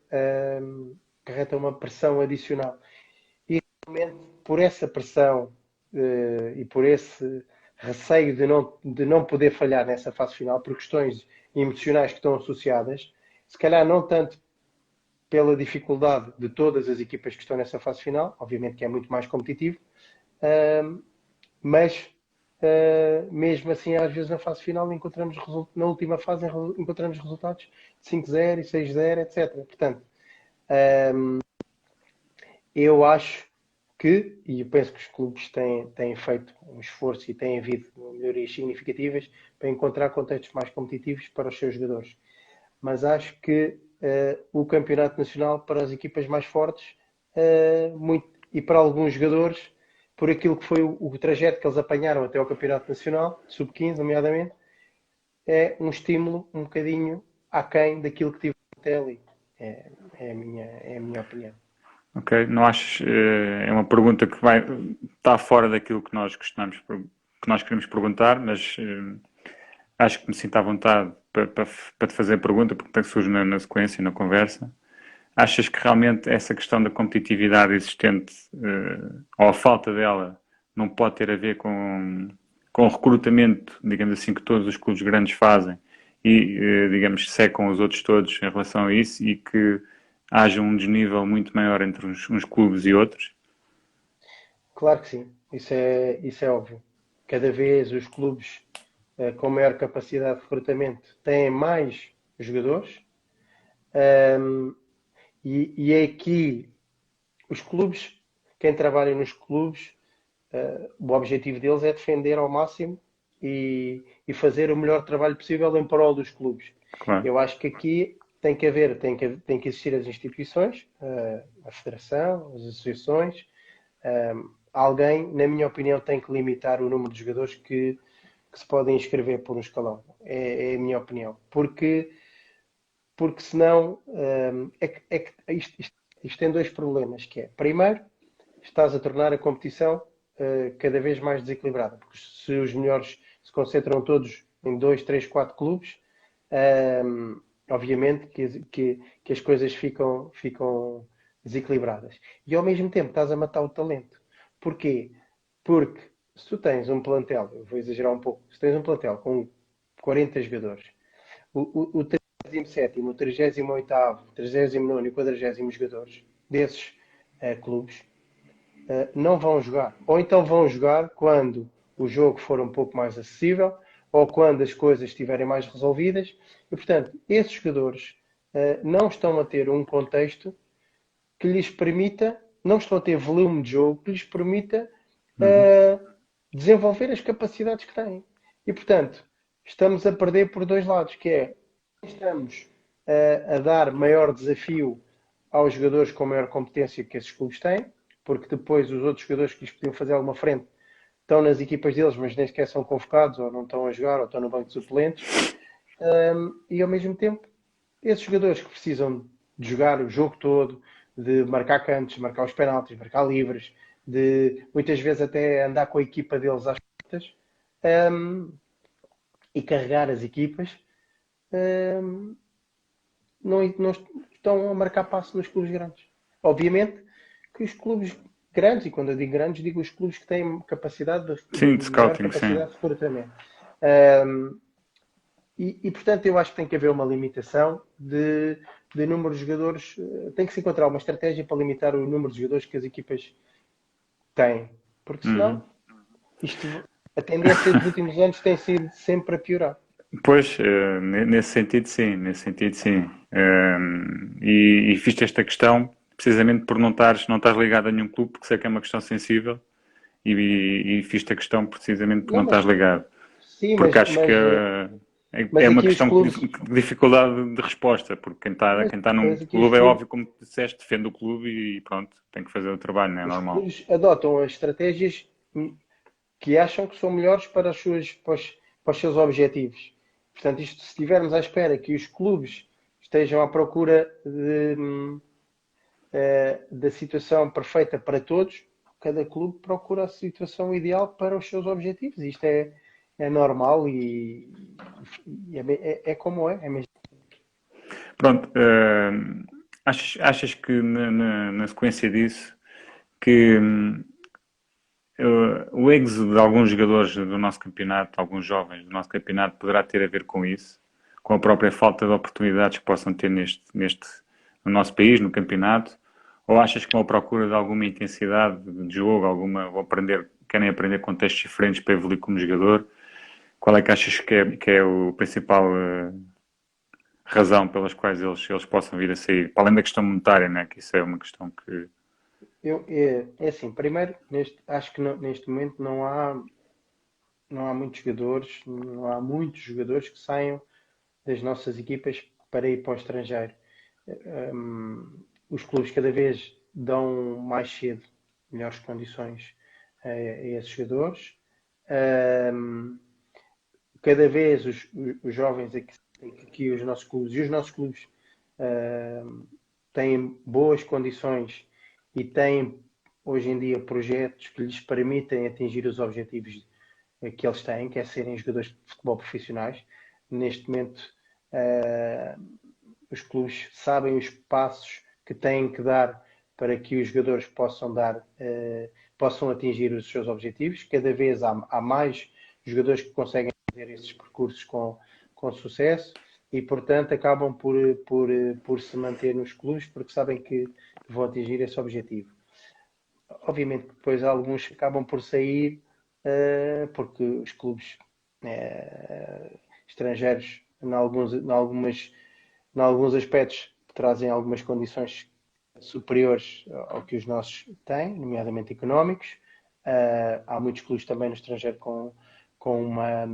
uma pressão adicional. E realmente, por essa pressão e por esse receio de não poder falhar nessa fase final, por questões emocionais que estão associadas, se calhar não tanto pela dificuldade de todas as equipas que estão nessa fase final, obviamente que é muito mais competitivo, mas mesmo assim, às vezes na fase final na última fase encontramos resultados de 5-0 e 6-0, etc. Portanto, eu acho e eu penso que os clubes têm feito um esforço e têm havido melhorias significativas para encontrar contextos mais competitivos para os seus jogadores. Mas acho que o campeonato nacional para as equipas mais fortes e para alguns jogadores, por aquilo que foi o trajeto que eles apanharam até ao campeonato nacional, sub-15 nomeadamente, é um estímulo um bocadinho aquém daquilo que tive até ali. É a minha opinião. Ok, não achas, é uma pergunta que está fora daquilo que nós que nós queremos perguntar, mas acho que me sinto à vontade para te fazer a pergunta, porque surge na sequência, na conversa. Achas que realmente essa questão da competitividade existente, ou a falta dela, não pode ter a ver com o recrutamento, digamos assim, que todos os clubes grandes fazem e, digamos, secam os outros todos em relação a isso e que haja um desnível muito maior entre uns clubes e outros? Claro que sim, isso é óbvio. Cada vez os clubes com maior capacidade de recrutamento têm mais jogadores, ehm, e é aqui os clubes, quem trabalha nos clubes, o objetivo deles é defender ao máximo e fazer o melhor trabalho possível em prol dos clubes. Claro. Eu acho que aqui tem que existir as instituições, a federação, as associações. Alguém, na minha opinião, tem que limitar o número de jogadores que se podem inscrever por um escalão. É a minha opinião. Porque senão isto tem dois problemas, que é, primeiro, estás a tornar a competição cada vez mais desequilibrada, porque se os melhores se concentram todos em dois, três, quatro clubes, obviamente que as coisas ficam desequilibradas. E ao mesmo tempo estás a matar o talento. Porquê? Porque se tu tens um plantel, eu vou exagerar um pouco, se tens um plantel com 40 jogadores, o 37º, o 38º, o 39º e o 40º jogadores desses clubes não vão jogar. Ou então vão jogar quando o jogo for um pouco mais acessível ou quando as coisas estiverem mais resolvidas. E, portanto, esses jogadores não estão a ter um contexto que lhes permita, não estão a ter volume de jogo que lhes permita Uhum. desenvolver as capacidades que têm. E, portanto, estamos a perder por dois lados, que é, estamos a dar maior desafio aos jogadores com maior competência que esses clubes têm, porque depois os outros jogadores que lhes podiam fazer alguma frente estão nas equipas deles, mas nem sequer são convocados, ou não estão a jogar, ou estão no banco de suplentes. E ao mesmo tempo, esses jogadores que precisam de jogar o jogo todo, de marcar cantos, marcar os penaltis, marcar livres, de muitas vezes até andar com a equipa deles às portas, e carregar as equipas, hum, não estão a marcar passo nos clubes grandes. Obviamente que os clubes grandes, e quando eu digo grandes, digo os clubes que têm capacidade Sim, de maior scouting, sim. capacidade de recrutamento. Um, portanto, eu acho que tem que haver uma limitação de número de jogadores. Tem que se encontrar uma estratégia para limitar o número de jogadores que as equipas têm. Porque Uhum. senão, isto, a tendência dos últimos anos tem sido sempre a piorar. Pois, nesse sentido, sim, nesse sentido, sim. E fiz esta questão precisamente por não estás ligado a nenhum clube, porque sei que é uma questão sensível, e fiz a questão precisamente por Não, não estás mas ligado. sim, Porque acho que é mas uma aqui os questão clubes. de dificuldade de resposta, porque quem está num Mas aqui os clube é clubes, óbvio, como tu disseste, defende o clube e pronto, tem que fazer o trabalho, não é os normal. clubes adotam as estratégias que acham que são melhores para os seus objetivos. Portanto, isto, se estivermos à espera que os clubes estejam à procura da situação perfeita para todos, cada clube procura a situação ideal para os seus objetivos. Isto é normal e é como é mesmo. Pronto, achas que na sequência disso que o êxodo de alguns jogadores do nosso campeonato, alguns jovens do nosso campeonato, poderá ter a ver com isso, com a própria falta de oportunidades que possam ter no nosso país, no campeonato? Ou achas que vão à procura de alguma intensidade de jogo, querem aprender contextos diferentes para evoluir como jogador? Qual é que achas que é o principal razão pelas quais eles possam vir a sair? Para além da questão monetária, né? Que isso é uma questão que. É assim, primeiro, acho que neste momento não há muitos jogadores que saiam das nossas equipas para ir para o estrangeiro. Os clubes cada vez dão mais cedo melhores condições a esses jogadores. Cada vez os jovens aqui, os nossos clubes, e os nossos clubes têm boas condições e têm hoje em dia projetos que lhes permitem atingir os objetivos que eles têm, que é serem jogadores de futebol profissionais. Neste momento, os clubes sabem os passos que têm que dar para que os jogadores possam atingir os seus objetivos. Cada vez há mais jogadores que conseguem fazer esses percursos com com sucesso e, portanto, acabam por se manter nos clubes porque sabem que vão atingir esse objetivo. Obviamente que depois alguns acabam por sair porque os clubes estrangeiros, em alguns aspectos, trazem algumas condições superiores ao que os nossos têm, nomeadamente económicos. Há muitos clubes também no estrangeiro com, uma,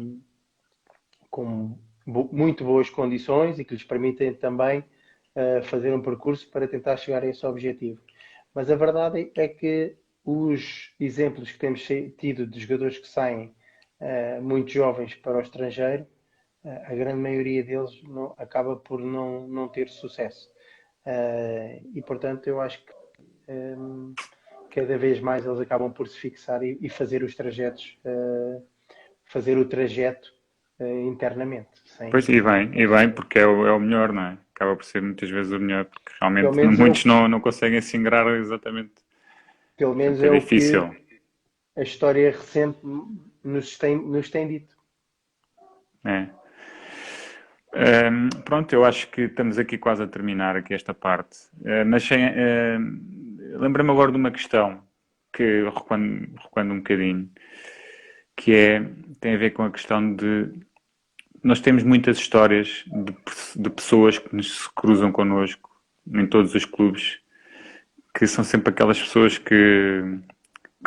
com muito boas condições e que lhes permitem também fazer um percurso para tentar chegar a esse objetivo. Mas a verdade é que os exemplos que temos tido de jogadores que saem muito jovens para o estrangeiro, a grande maioria deles acaba por não ter sucesso. E portanto eu acho que cada vez mais eles acabam por se fixar e fazer os trajetos, fazer o trajeto internamente, Pois, e bem, porque é o melhor, não é? Acaba por ser muitas vezes o melhor, porque pelo realmente menos muitos não conseguem se ingrar exatamente. pelo menos Portanto, é é o que difícil. a história recente nos tem dito. É. Pronto, eu acho que estamos aqui quase a terminar aqui esta parte. Mas lembra-me agora de uma questão que recuando um bocadinho, que tem a ver com a questão de nós temos muitas histórias de pessoas que nos se cruzam connosco em todos os clubes, que são sempre aquelas pessoas que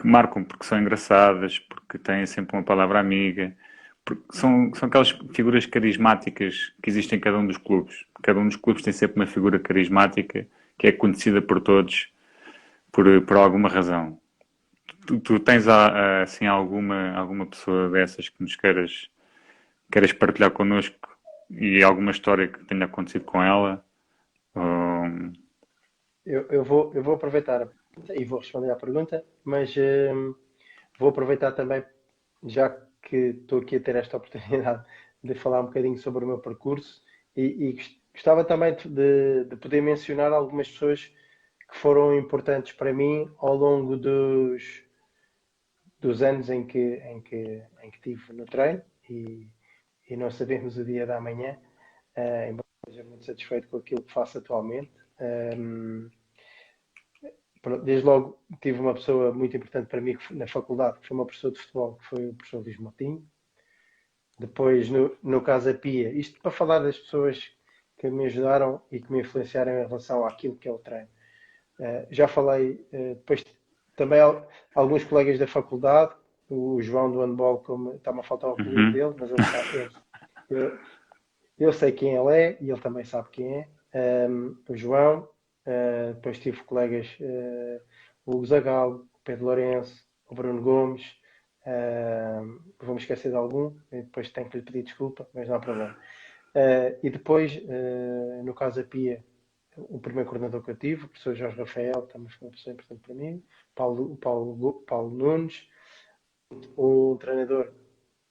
marcam porque são engraçadas, porque têm sempre uma palavra amiga, porque são aquelas figuras carismáticas que existem em cada um dos clubes. Cada um dos clubes tem sempre uma figura carismática que é conhecida por todos por alguma razão. Tu tens assim alguma pessoa dessas que nos queiras partilhar connosco e alguma história que tenha acontecido com ela? Ou- Eu vou aproveitar e vou responder à pergunta, mas vou aproveitar também, já que estou aqui a ter esta oportunidade de falar um bocadinho sobre o meu percurso e gostava também de poder mencionar algumas pessoas que foram importantes para mim ao longo dos anos em que estive no treino e não sabemos o dia da manhã, embora esteja muito satisfeito com aquilo que faço atualmente. Desde logo tive uma pessoa muito importante para mim na faculdade, que foi uma professora de futebol, que foi o professor Luís Motinho. Depois, no Casa Pia, isto para falar das pessoas que me ajudaram e que me influenciaram em relação àquilo que é o treino. Já falei, depois também alguns colegas da faculdade, o João do handball, como está-me a faltar o apelido Uhum. dele, mas ele sabe, eu, eu sei quem ele é e ele também sabe quem é. O João, depois tive colegas, o Hugo Zagal, o Pedro Lourenço, o Bruno Gomes, vou-me esquecer de algum, e depois tenho que lhe pedir desculpa, mas não há problema. E depois, no caso da Pia, o primeiro coordenador que eu tive, o professor Jorge Rafael, também foi uma pessoa importante para mim, Paulo Nunes, um treinador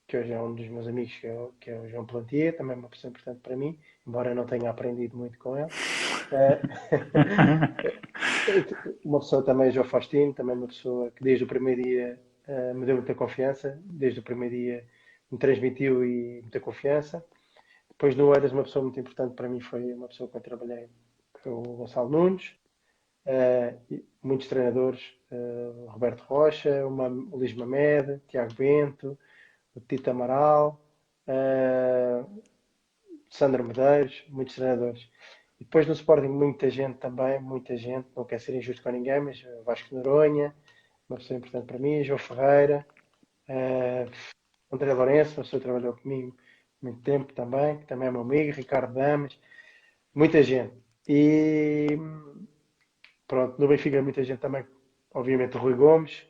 que hoje é um dos meus amigos, que é o João Plantier, também uma pessoa importante para mim, embora eu não tenha aprendido muito com ele. Eh, uma pessoa também, o João Faustino, também uma pessoa que desde o primeiro dia me deu muita confiança, desde o primeiro dia me transmitiu e muita confiança. Depois no Eiras, uma pessoa muito importante para mim foi uma pessoa com quem eu trabalhei, que é o Gonçalo Nunes. Muitos treinadores, Roberto Rocha, o Luís Mamed, Tiago Bento, o Tito Amaral, Sandro Medeiros, muitos treinadores. E depois no Sporting muita gente também, muita gente, não quer ser injusto com ninguém, mas Vasco Noronha, uma pessoa importante para mim, João Ferreira, André Lourenço, uma pessoa que trabalhou comigo muito tempo também, que também é meu amigo, Ricardo Damas, muita gente. E pronto, no Benfica muita gente também, obviamente o Rui Gomes,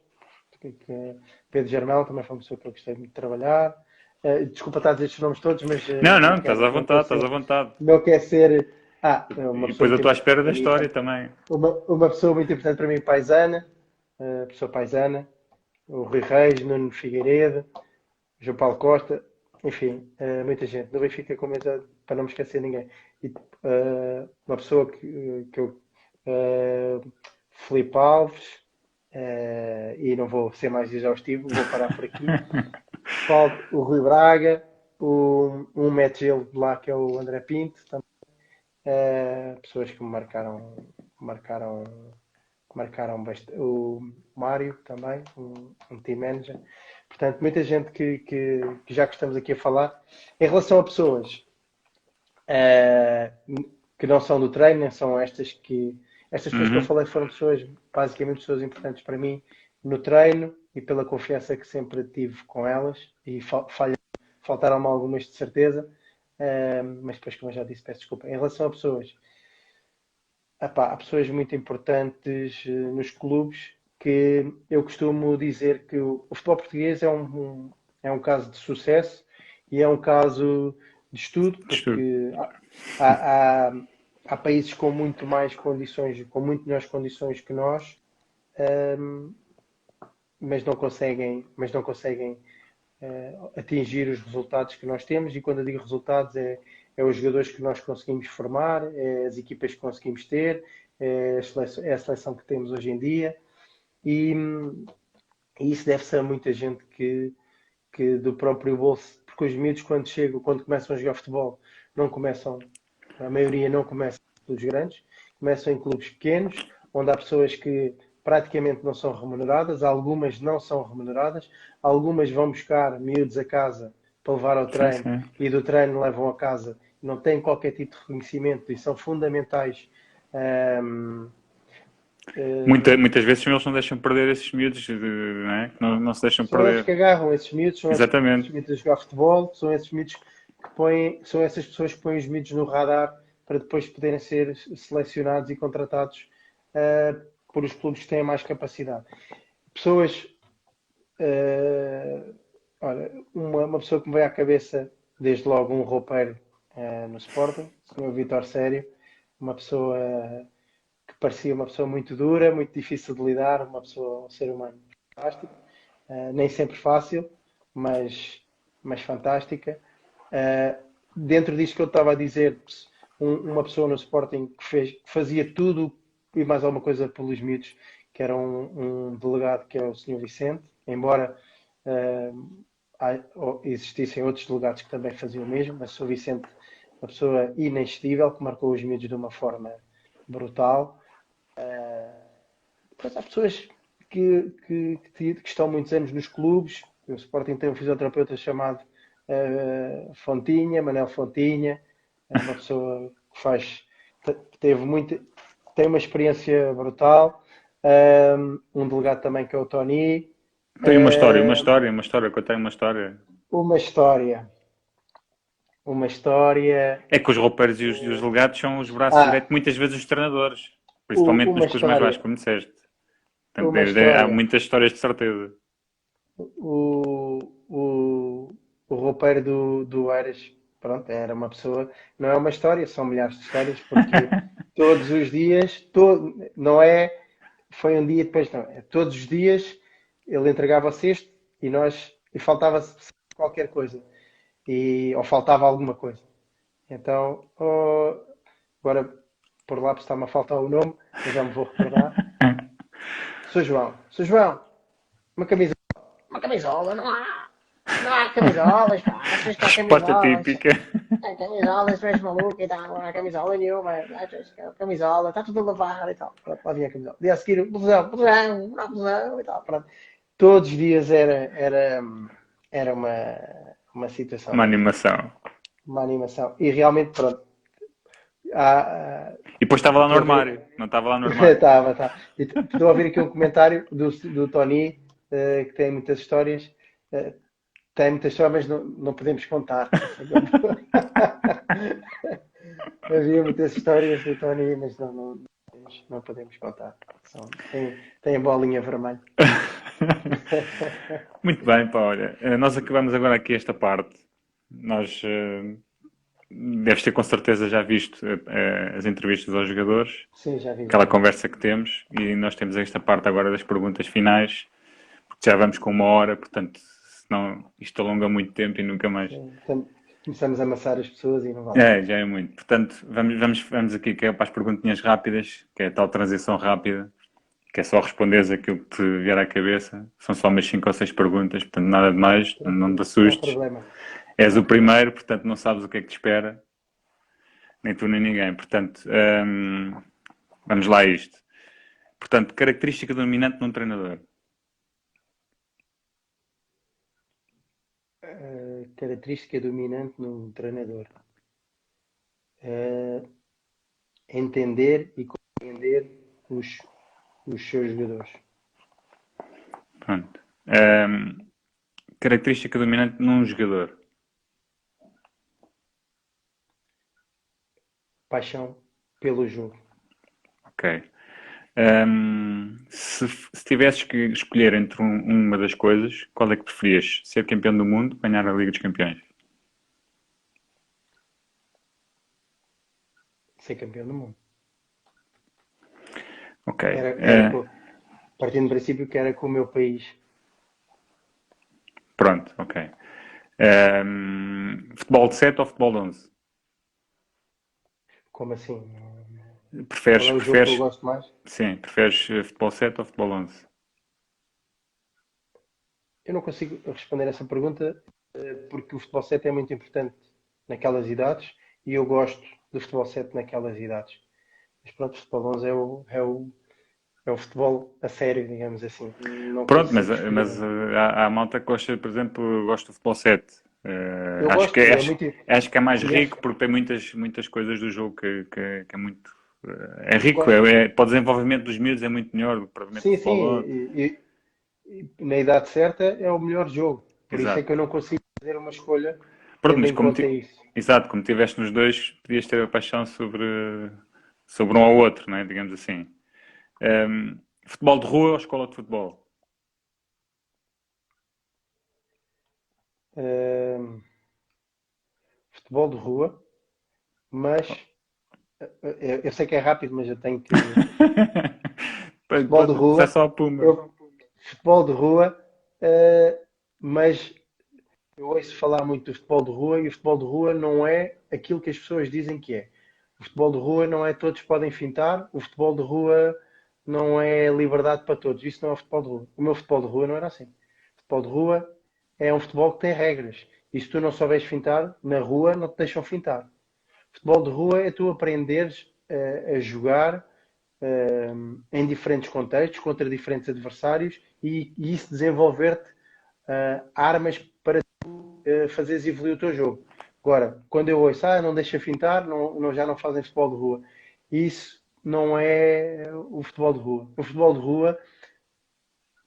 Pedro Germão também foi uma pessoa que eu gostei muito de trabalhar. Desculpa estar a dizer estes nomes todos, mas Não, estás à vontade, estás à vontade. não quer ser. Uma E pessoa depois eu muito estou à importante espera da para mim, história também. uma pessoa muito importante para mim, paisana, pessoa paisana, o Rui Reis, Nuno Figueiredo, João Paulo Costa, enfim, muita gente. No Benfica, como eu já, para não me esquecer ninguém. E, uma pessoa que eu. Filipe Alves, e não vou ser mais exaustivo, vou parar por aqui. O Rui Braga, um mete gelo de lá, que é o André Pinto, também. Pessoas que me marcaram, marcaram bastante. O Mário também, um team manager. Portanto, muita gente que já que estamos aqui a falar. Em relação a pessoas eh, que não são do treino, nem são estas pessoas que eu Uhum. falei foram pessoas, basicamente pessoas importantes para mim no treino e pela confiança que sempre tive com elas e faltaram-me algumas de certeza, mas depois, como eu já disse, peço desculpa. Em relação a pessoas, epá, há pessoas muito importantes nos clubes que eu costumo dizer que o futebol português é um caso de sucesso e é um caso de estudo, Estudo. porque há, há- há países com muito mais condições, com muito melhores condições que nós, ehm, mas não conseguem atingir os resultados que nós temos. E quando eu digo resultados, é os jogadores que nós conseguimos formar, é as equipas que conseguimos ter, é a seleção que temos hoje em dia. E, e isso deve-se a muita gente que do próprio bolso, porque os miúdos, quando começam a jogar futebol, não começam, a maioria não começa pelos grandes, começam em clubes pequenos, onde há pessoas que praticamente não são remuneradas, algumas não são remuneradas, algumas vão buscar miúdos a casa para levar ao Sim, treino sim. e do treino levam a casa, não têm qualquer tipo de reconhecimento e são fundamentais. hum, Muitas vezes eles não deixam perder esses miúdos, não é? Que não se deixam São eles perder. que agarram esses miúdos, são esses Exatamente. miúdos a jogar futebol, são esses miúdos que põem, são essas pessoas que põem os miúdos no radar para depois poderem ser selecionados e contratados por os clubes que têm mais capacidade. Pessoas, uh, olha, uma pessoa que me veio à cabeça, desde logo um roupeiro no Sporting, o Sr. Vitor Sério, uma pessoa que parecia uma pessoa muito dura, muito difícil de lidar, um ser humano fantástico. Nem sempre fácil, mas, mas fantástica. Dentro disto que eu estava a dizer, uma pessoa no Sporting que fazia tudo e mais alguma coisa pelos miúdos, que era um delegado que é o Sr. Vicente, embora existissem outros delegados que também faziam o mesmo, mas o Sr. Vicente, uma pessoa inexcedível, que marcou os miúdos de uma forma brutal. Depois há pessoas que estão muitos anos nos clubes. O Sporting tem um fisioterapeuta chamado Fontinha, Manel Fontinha, é uma pessoa que teve muito, tem uma experiência brutal. Um delegado também que é o Tony. Tem Uh, contei uma história. uma história, uma história. É que os roupeiros e os delegados são os braços Ah, direitos, muitas vezes, dos treinadores. Principalmente uma nos clubes mais baixos, história, como disseste. Portanto, uma há história. muitas histórias de certeza. o, o roupeiro do Eiras, pronto, era uma pessoa, não é uma história, são milhares de histórias, porque todos os dias, não é, foi um dia depois, não, todos os dias ele entregava o cesto e faltava qualquer coisa, ou faltava alguma coisa. Então, agora por lá está-me a faltar o nome, eu já me vou recordar. Sou João, uma camisa. Uma camisola, não há. Não há camisolas, pá. Achas que há Resposta camisolas? típica. Há camisolas, tu és maluco e tal. Não há camisola nenhuma. Achas que há camisola, está tudo a lavar e tal. Pronto, lá vinha a camisola. Dia a seguir, blusão e tal. Pronto. Todos os dias era uma situação Uma dessa. animação. Uma animação. E realmente, pronto. Há, E depois estava lá no estou a ver. armário. Não estava lá no armário. Estava, tá. Estou a ouvir aqui um comentário do Tony, que tem muitas histórias. Eh, Tem muitas histórias, mas não podemos contar. Havia muitas histórias do Tony, mas não podemos contar. Tem a bolinha vermelha. Muito bem, pá, olha. Nós acabamos agora aqui esta parte. Nós deves ter com certeza já visto as entrevistas aos jogadores, Sim, já vi, já aquela vi. conversa que temos, e nós temos esta parte agora das perguntas finais, porque já vamos com uma hora, portanto, senão isto alonga muito tempo e nunca mais. Começamos a amassar as pessoas e não vale a É, pena. já é muito. Portanto, vamos aqui que é para as perguntinhas rápidas, que é a tal transição rápida, que é só responderes aquilo que te vier à cabeça. São só umas 5 ou 6 perguntas, portanto, nada de mais, não te Não há assustes. problema. És o Ok. primeiro, portanto não sabes o que é que te espera, nem tu nem ninguém. Portanto, vamos lá a isto. Portanto, característica dominante num treinador. Característica dominante num treinador. Eh, Entender e compreender os seus jogadores. Pronto. Ahm, característica dominante num jogador. Paixão pelo jogo. Ok. Se tivesses que escolher entre uma das coisas, qual é que preferias? Ser campeão do mundo, ganhar a Liga dos Campeões? Ser campeão do mundo. Ok. Partindo do princípio que era com o meu país. Pronto, ok. Futebol de 7 ou futebol de 11? Como assim? Qual Preferes, é o jogo que eu preferes, gosto mais? sim, preferes futebol 7 ou futebol 11? Eu não consigo responder essa pergunta porque o futebol 7 é muito importante naquelas idades e eu gosto do futebol 7 naquelas idades. Mas pronto, o futebol 11 é o futebol a sério, digamos assim. Não Pronto, mas, consigo escolher mas um. há malta que gosta, por exemplo, gosta do futebol 7. Eu Acho que, gosto e é acho, muito. acho que é mais E acho, rico porque tem muitas coisas do jogo que é muito. É eu rico, gosto. para o desenvolvimento dos miúdos é muito melhor do que propriamente o Sim, sim. futebol 11. E na idade certa é o melhor jogo. Por isso é que Exato. eu não consigo fazer uma escolha Pronto, tendo mas em conta isso. exato, como tiveste nos dois, podias ter a paixão sobre um ou outro, né? Digamos assim. Futebol de rua ou escola de futebol? Ahm, Futebol de rua, mas eu sei que é rápido, mas eu tenho que. Futebol de Pode começar rua, só a pumba. eu, futebol de rua, eh, mas eu ouço falar muito do futebol de rua e o futebol de rua não é aquilo que as pessoas dizem que é. O futebol de rua não é todos podem fintar, o futebol de rua não é liberdade para todos. Isso não é futebol de rua. O meu futebol de rua não era assim. O futebol de rua é um futebol que tem regras. E se tu não souberes fintar, na rua não te deixam fintar. Futebol de rua é tu aprenderes a jogar em diferentes contextos, contra diferentes adversários e isso desenvolver-te armas para fazeres evoluir o teu jogo. Agora, quando eu ouço, não deixa fintar, já não fazem futebol de rua. Isso não é o futebol de rua. O futebol de rua,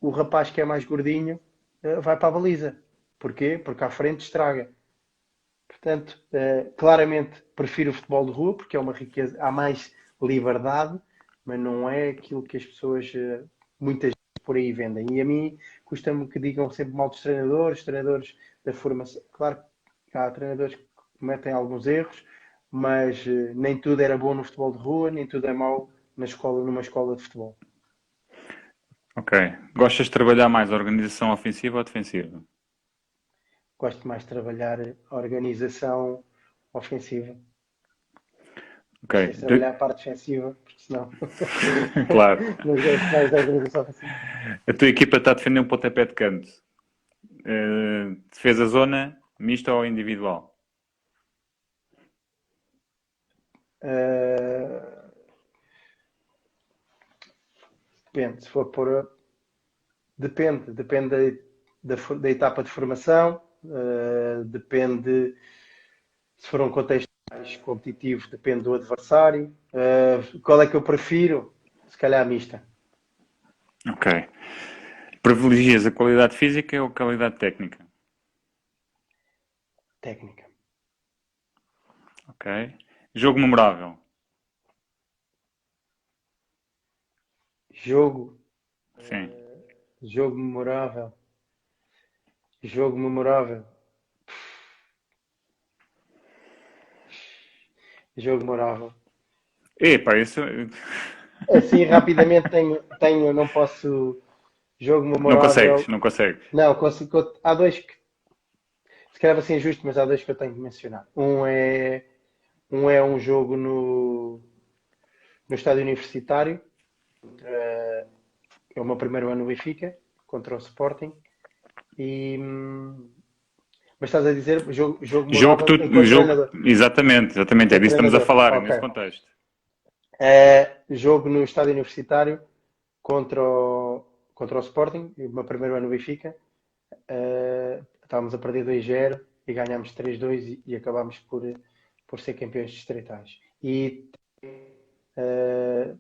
o rapaz que é mais gordinho vai para a baliza. Porquê? Porque à frente estraga. Portanto, claramente prefiro o futebol de rua porque é uma riqueza, há mais liberdade, mas não é aquilo que as pessoas muitas vezes por aí vendem. E a mim custa-me que digam sempre mal dos treinadores da formação. Claro que há treinadores que cometem alguns erros, mas nem tudo era bom no futebol de rua, nem tudo é mau numa escola de futebol. Ok. Gostas de trabalhar mais a organização ofensiva ou defensiva? Gosto mais de trabalhar a organização ofensiva. Ok. Preciso trabalhar a parte defensiva, porque senão Claro. não gosto mais da organização ofensiva. A tua equipa está a defender um pontapé de canto. Defesa zona, mista ou individual? Uh, Depende, se for por. Depende da etapa de formação, depende se for um contexto mais competitivo, depende do adversário. Qual é que eu prefiro? Se calhar a mista, Ok. Privilegias a qualidade física ou a qualidade técnica? técnica. Ok. Jogo memorável. Jogo, Sim. jogo memorável. Jogo memorável. Jogo memorável. Epá, isso. Assim, rapidamente não posso. Jogo Não consegues, memorável. não consegues. Não, consigo. Há dois que, se calhar vai ser injusto, mas há dois que eu tenho que mencionar. Um é um jogo no estádio universitário, é o meu primeiro ano no Benfica, contra o Sporting, e Mas estás a dizer jogo Jogo, memorável enquanto jogo, treinador. exatamente, é Enquanto disso que estamos a treinador. falar, é Ok. nesse contexto. Jogo no estádio universitário contra o Sporting, o meu primeiro ano no Benfica. Estávamos a perder 2-0 e ganhámos 3-2 e acabámos por ser campeões distritais. E uh,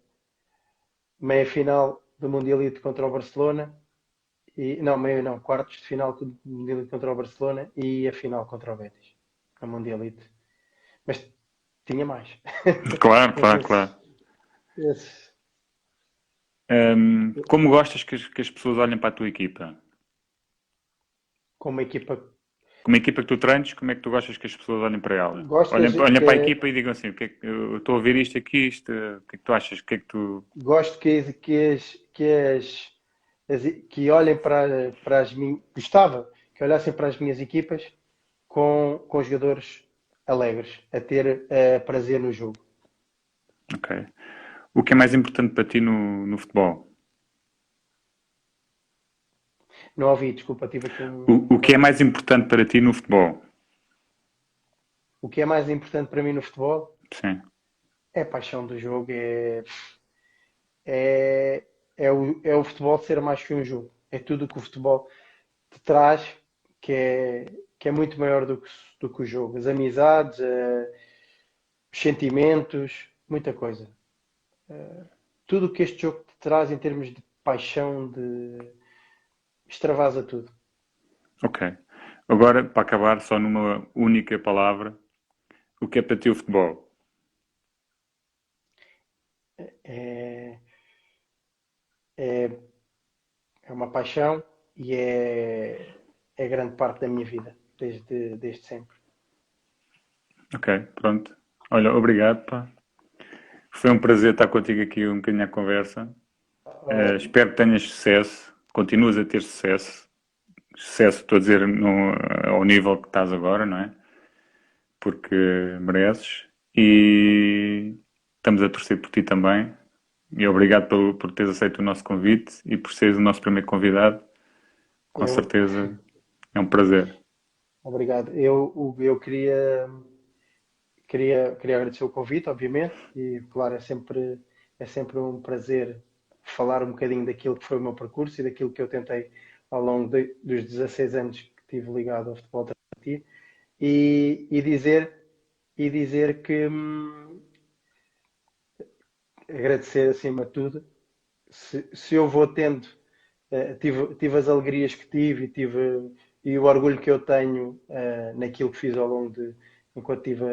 meia final do Mundialito contra o Barcelona. Não, meio não, quartos de final do Mundialito contra o Barcelona e a final contra o Betis. A Mundialito. Mas tinha mais. Claro, Mas claro, claro. esses, Como gostas que as pessoas olhem para a tua equipa? como equipa, Como a equipa que tu treines, como é que tu gostas que as pessoas olhem para ela? gostas Olhem para a que equipa e digam assim, o que é que, eu estou a ouvir isto aqui, o que é que tu achas? O que é que tu... gosto que olhem para as minhas. Gostava que olhassem para as minhas equipas com jogadores alegres, a ter prazer no jogo. Ok. O que é mais importante para ti no futebol? Não ouvi, desculpa, tive aqui O que é mais importante para ti no futebol? O que é mais importante para mim no futebol Sim. é a paixão do jogo, é o futebol ser mais que um jogo. É tudo o que o futebol te traz, que é, que é muito maior do que o jogo. As amizades, os sentimentos, muita coisa. Tudo o que este jogo te traz em termos de paixão, extravasa tudo. Ok. Agora, para acabar, só numa única palavra, o que é para ti o futebol? É, é, é uma paixão e é grande parte da minha vida, desde sempre. Ok, pronto. Olha, obrigado, pá. Foi um prazer estar contigo aqui um bocadinho à conversa. Espero que tenhas sucesso, continuas a ter sucesso. Sucesso, estou a dizer, ao nível que estás agora, não é? Porque mereces. E estamos a torcer por ti também. E obrigado por teres aceito o nosso convite e por seres o nosso primeiro convidado. Com Eu, certeza é um prazer. obrigado. Eu queria agradecer o convite, obviamente, e claro, é sempre um prazer falar um bocadinho daquilo que foi o meu percurso e daquilo que eu tentei ao longo dos 16 anos que estive ligado ao futebol alternativo e dizer que agradecer acima de tudo. Se eu vou tendo, tive as alegrias que tive e o orgulho que eu tenho naquilo que fiz ao longo enquanto estive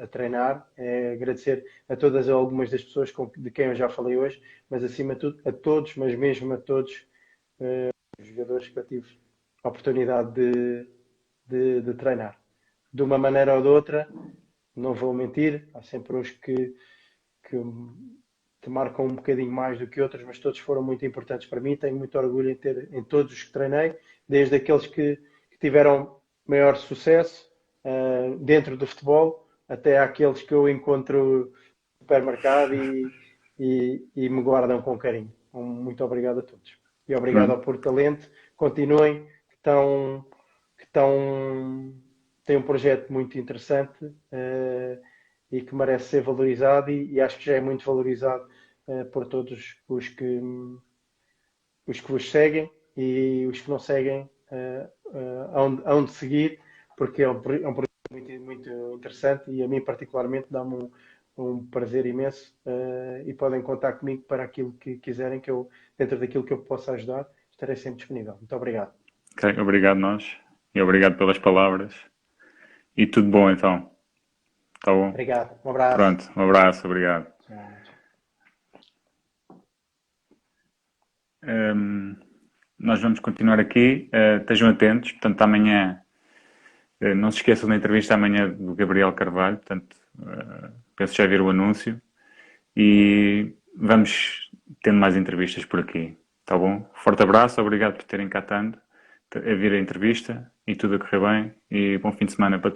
a treinar, é agradecer a todas algumas das pessoas de quem eu já falei hoje, mas acima de tudo a todos, mas mesmo a todos os jogadores que eu tive a oportunidade de treinar. De uma maneira ou de outra, não vou mentir, há sempre uns que te marcam um bocadinho mais do que outros, mas todos foram muito importantes para mim. Tenho muito orgulho em todos os que treinei, desde aqueles que tiveram maior sucesso dentro do futebol, até aqueles que eu encontro no supermercado e me guardam com carinho. Muito obrigado a todos. E obrigado ao Pronto. Porto Talento. Continuem, que têm um projeto muito interessante e que merece ser valorizado e acho que já é muito valorizado por todos os que vos seguem e os que não seguem hão de seguir, porque é um projeto muito, muito interessante e a mim particularmente dá-me um prazer imenso e podem contar comigo para aquilo que quiserem, que eu, dentro daquilo que eu possa ajudar, estarei sempre disponível. Muito obrigado. Ok, obrigado nós. E obrigado pelas palavras. E tudo bom então. Tá bom? Obrigado. Um abraço. Pronto, um abraço, obrigado. Tchau, tchau. Hum, nós vamos continuar aqui. Estejam atentos. Portanto, amanhã, não se esqueçam da entrevista amanhã do Gabriel Carvalho. Portanto, penso já ver o anúncio. E vamos tendo mais entrevistas por aqui. Tá bom? Forte abraço, obrigado por terem cá tanto a vir a entrevista e tudo a correr bem. E bom fim de semana para todos.